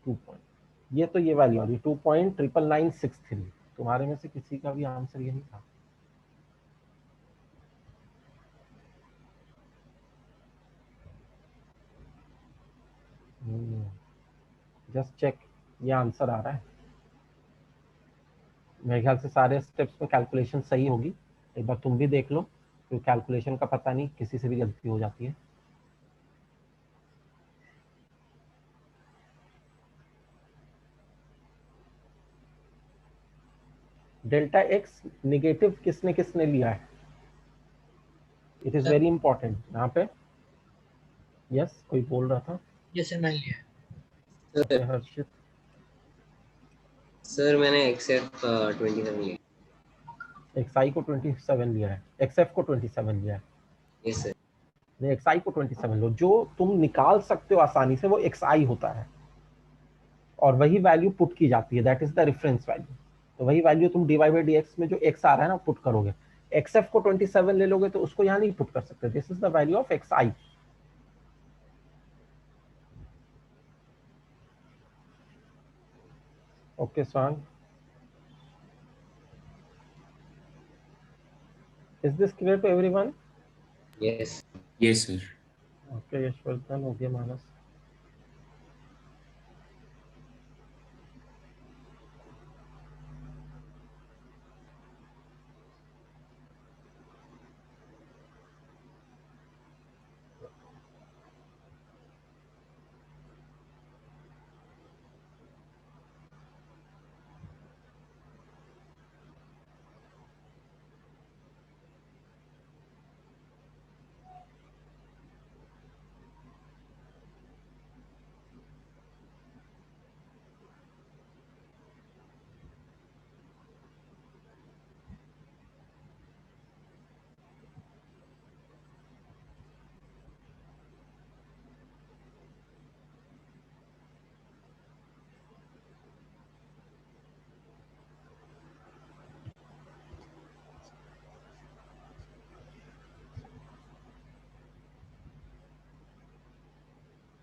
2 पॉइंट, ये तो ये वैल्यू आ रही 2.99963। तुम्हारे में से किसी का भी आंसर यही था? जस्ट चेक, ये आंसर आ रहा है। मेरे ख्याल से सारे स्टेप्स में कैलकुलेशन सही होगी, एक बार तुम भी देख लो, क्योंकि कैलकुलेशन का पता नहीं, किसी से भी गलती हो जाती है। डेल्टा एक्स निगेटिव किसने किसने लिया है, इट इज वेरी इंपॉर्टेंट यहाँ पे। यस, कोई बोल रहा था? यस सर, मैंने लिया। ओके, हर्षित। सर मैंने एक्सेप्ट 27 लिया। एक्सआई को 27 लिया है, एक्सएफ को 27 लिया है। Yes sir. नहीं, एक्सआई को 27 लो, जो तुम निकाल सकते हो आसानी से वो एक्सआई होता है, और वही वैल्यू पुट की जाती है, that is the reference value. तो वही वैल्यू तुम dy/dx में जो x आ रहा है ना पुट करोगे। xf को 27 ले लोगे तो उसको यहाँ नहीं पुट कर सकते, this is the value of xi। Okay Swang, is this clear to everyone? Yes. Yes, sir. Okay Yashvardhan, हो गया Manas.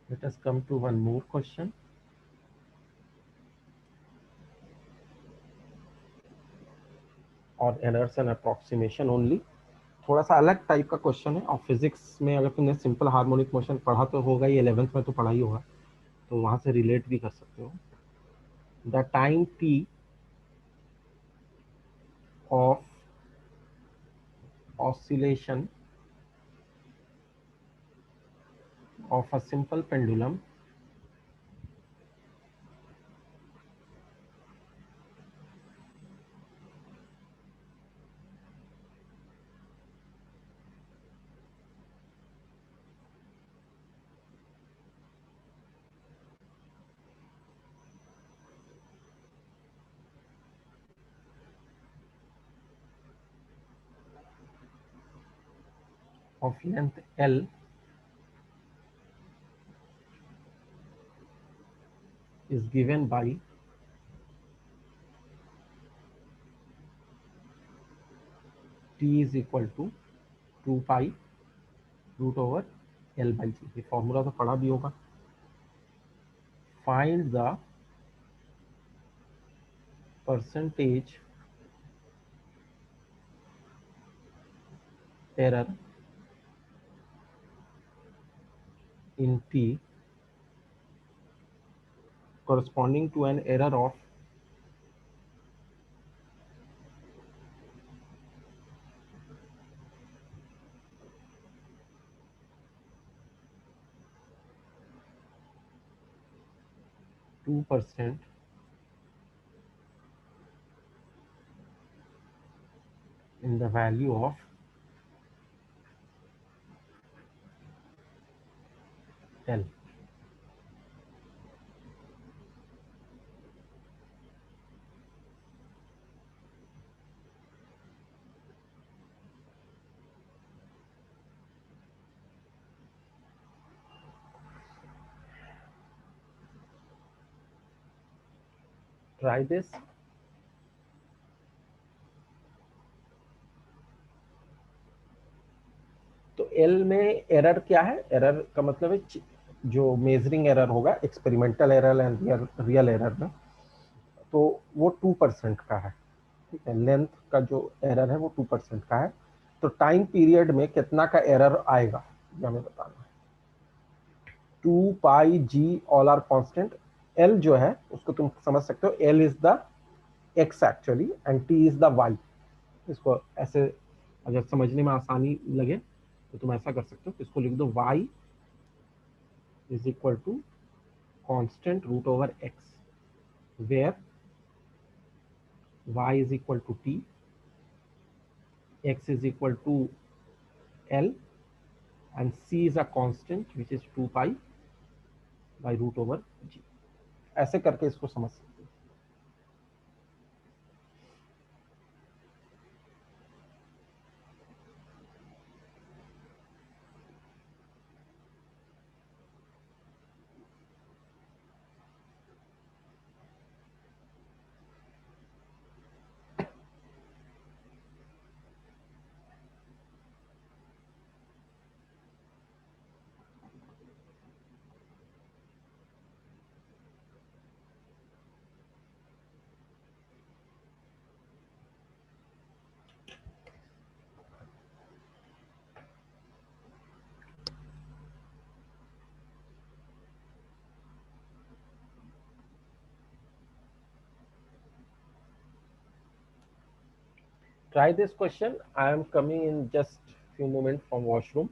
Let us come to one more question. और एरर्स एंड अप्रोक्सीमेशन ओनली। थोड़ा सा अलग टाइप का क्वेश्चन है, और फिजिक्स में अगर तुमने सिंपल हार्मोनिक मोशन पढ़ा तो होगा ही, 11th में तो पढ़ा ही होगा, तो वहां से रिलेट भी कर सकते हो। The time t of oscillation of a simple pendulum of length L is given by t is equal to 2 pi root over L by G। ये फॉर्मूला तो पढ़ा भी होगा। Find the percentage error in t corresponding to an error of 2% in the value of L। Try this। तो L में error क्या है? Error का मतलब है जो मेजरिंग एरर होगा experimental error and real error में, तो वो 2% का है। ठीक है, लेंथ का जो एरर है वो 2% का है। तो टाइम पीरियड में कितना का एरर आएगा ये हमें बताना है। 2 pi g all are constant. L जो है उसको तुम समझ सकते हो, l is the x actually and t is the y. इसको ऐसे अगर समझने में आसानी लगे तो तुम ऐसा कर सकते हो कि इसको लिख दो y is equal to constant root over x, where y is equal to t, x is equal to L and c is a constant which is 2 pi by root over g। ऐसे करके इसको समझ सकते हो। Try this question. I am coming in just few moments from washroom.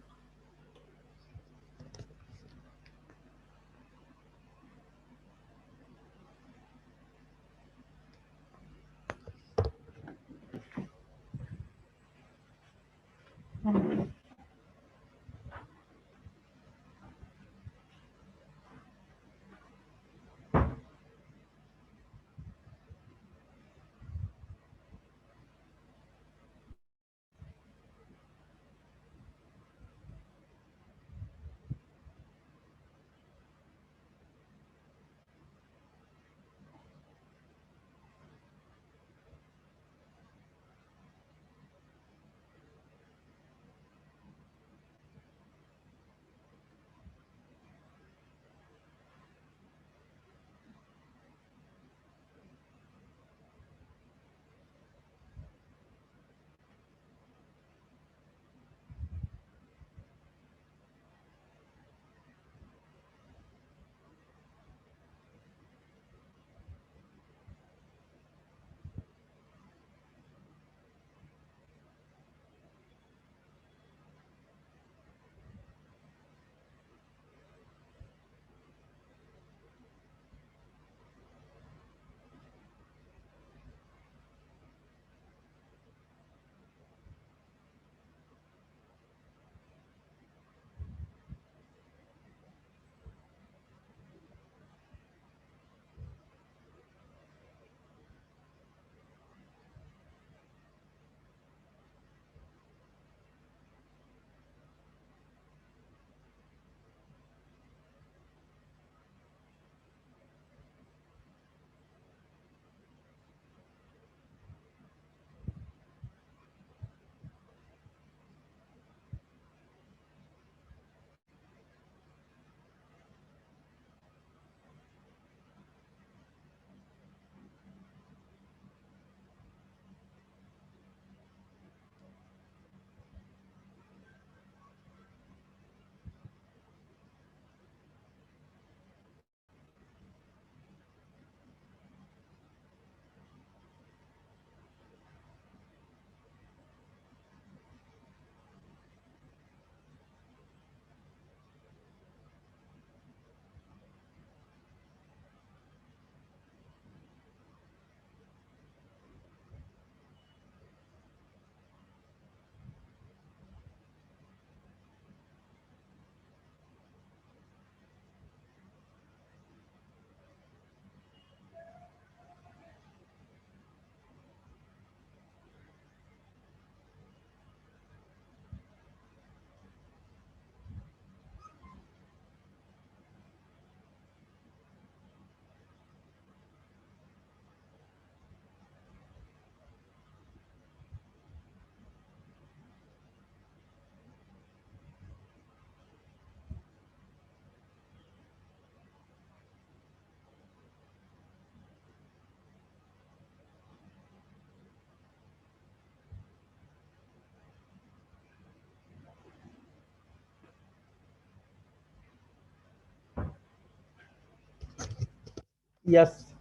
Yes.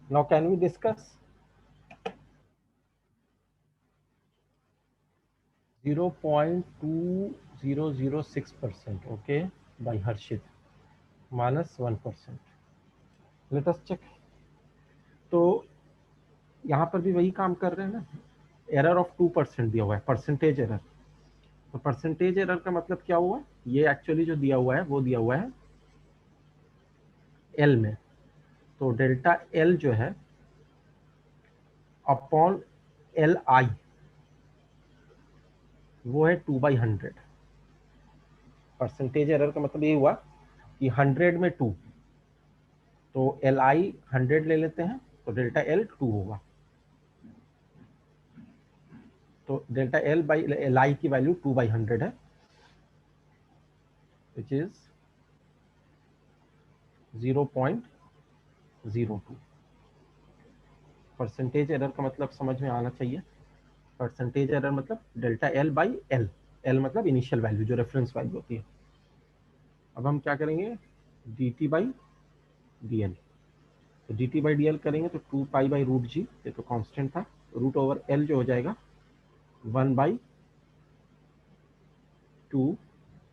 Now can we discuss? 0.2006%, okay, by Harshit, minus 1%. Let us check. तो यहाँ पर भी वही काम कर रहे हैं ना, एरर ऑफ 2% दिया हुआ है, परसेंटेज एरर। तो परसेंटेज एरर का मतलब क्या हुआ, ये एक्चुअली जो दिया हुआ है वो दिया हुआ है एल में। तो डेल्टा एल जो है अपॉन एल आई वो है 2/100। परसेंटेज एरर का मतलब ये हुआ कि 100 में 2, तो एल आई 100 ले लेते हैं तो डेल्टा एल 2 होगा। तो delta L by L I की वैल्यू 2/100 है, विच इज 0.02। परसेंटेज एरर का मतलब समझ में आना चाहिए। परसेंटेज एरर मतलब delta L by L, L मतलब इनिशियल वैल्यू जो रेफरेंस वैल्यू होती है। अब हम क्या करेंगे, D T by D L. तो D T by D L करेंगे तो 2 पाई बाई रूट जी, ये तो कांस्टेंट था, रूट ओवर एल जो हो जाएगा 1/2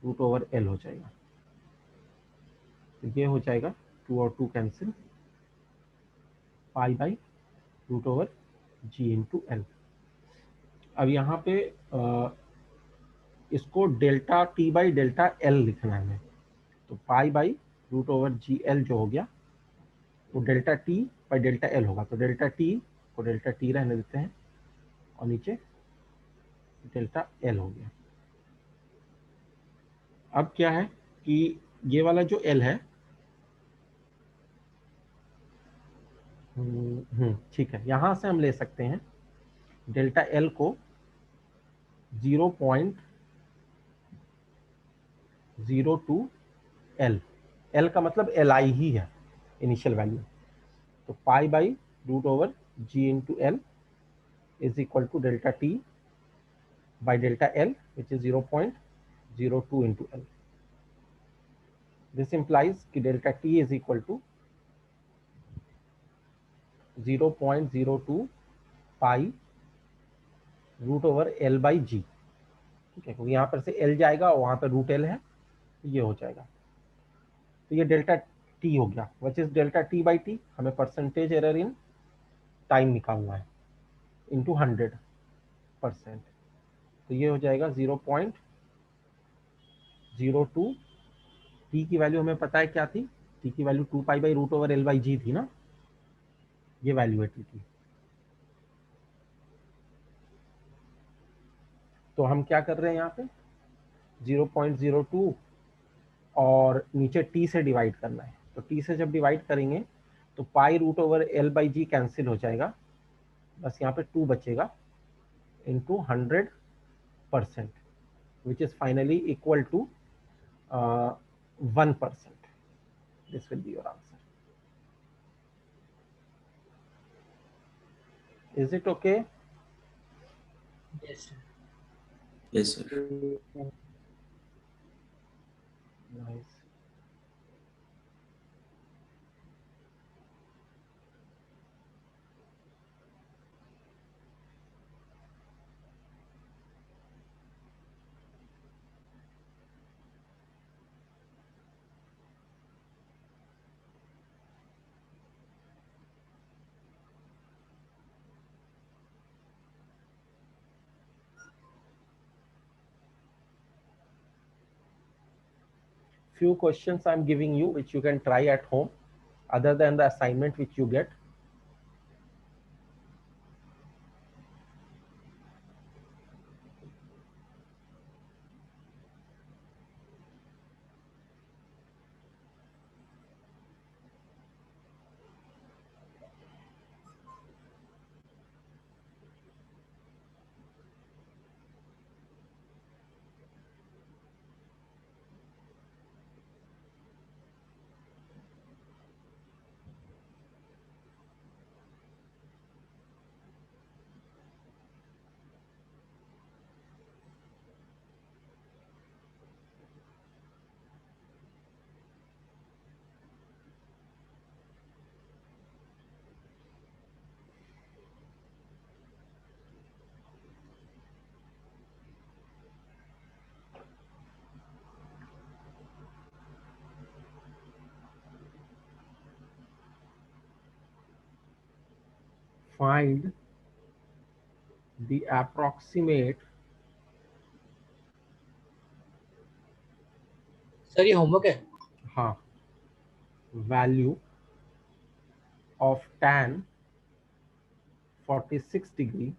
√L हो जाएगा। तो ये हो जाएगा 2 और 2 कैंसिल, π/√G/L। अब यहाँ पे इसको डेल्टा T/डेल्टा L लिखना है हमें। तो π/√GL जो हो गया वो डेल्टा T/डेल्टा L होगा। तो डेल्टा T को डेल्टा T रहने देते हैं और नीचे डेल्टा L हो गया। अब क्या है कि ये वाला जो L है, ठीक है, यहां से हम ले सकते हैं डेल्टा L को 0.02L। L का मतलब Li ही है, इनिशियल वैल्यू। तो π/√G/L is equal to delta T/delta L, which is 0.02 into L. This implies कि delta T is equal to 0.02 π√L/G। ठीक है, क्योंकि यहाँ पर से L जाएगा और वहाँ पर √L है, ये हो जाएगा। तो ये डेल्टा T हो गया। व्हिच इज डेल्टा T/T, हमें परसेंटेज एरर इन टाइम निकालना है इंटू 100%। तो ये हो जाएगा 0.02। टी की वैल्यू हमें पता है क्या थी, टी की वैल्यू 2π/√L/G थी ना, ये वैल्यू है टी की। तो हम क्या कर रहे हैं यहाँ पे 0.02 और नीचे टी से डिवाइड करना है। तो टी से जब डिवाइड करेंगे तो π/L/G कैंसिल हो जाएगा, बस यहाँ पे 2 बचेगा into 100%, which is finally equal to 1%। This will be your answer. Is it okay? Yes, sir. Yes, sir. Nice. Few questions I'm giving you which you can try at home other than the assignment which you get. Find the approximate sir ये homework है। हाँ value of tan 46 degree.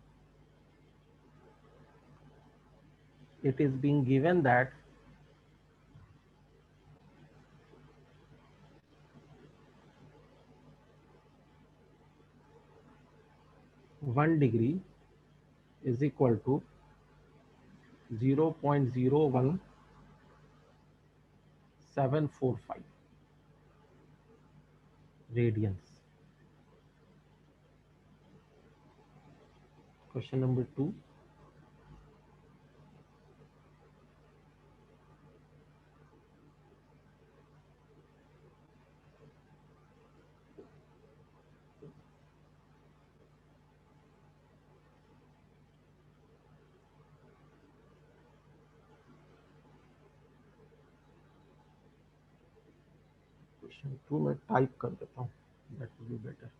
It is being given that one degree is equal to 0.01745 radians. Question number 2. Question 2 मैं type कर देता हूँ, that will be better.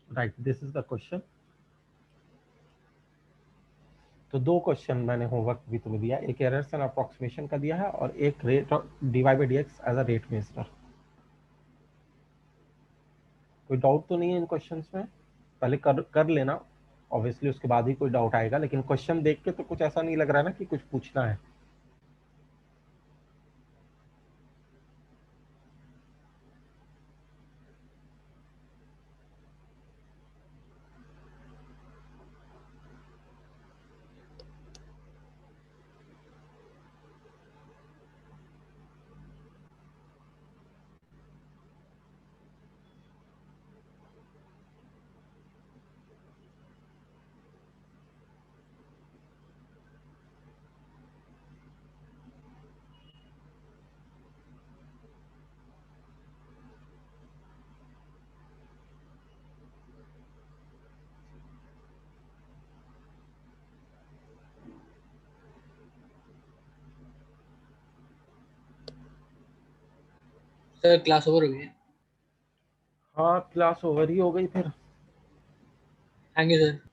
Right, this is the question. तो दो question मैंने होमवर्क भी तुम्हें दिया, एक एरर्स एंड अप्रोक्सीमेशन का दिया है और एक rate divide by dx as a rate measure. कोई डाउट तो नहीं है इन क्वेश्चंस में? पहले कर लेना, ऑब्वियसली उसके बाद ही कोई डाउट आएगा, लेकिन क्वेश्चन देख के तो कुछ ऐसा नहीं लग रहा है ना कि कुछ पूछना है। सर क्लास ओवर हो गई है। हाँ, क्लास ओवर ही हो गई फिर। Thank you sir.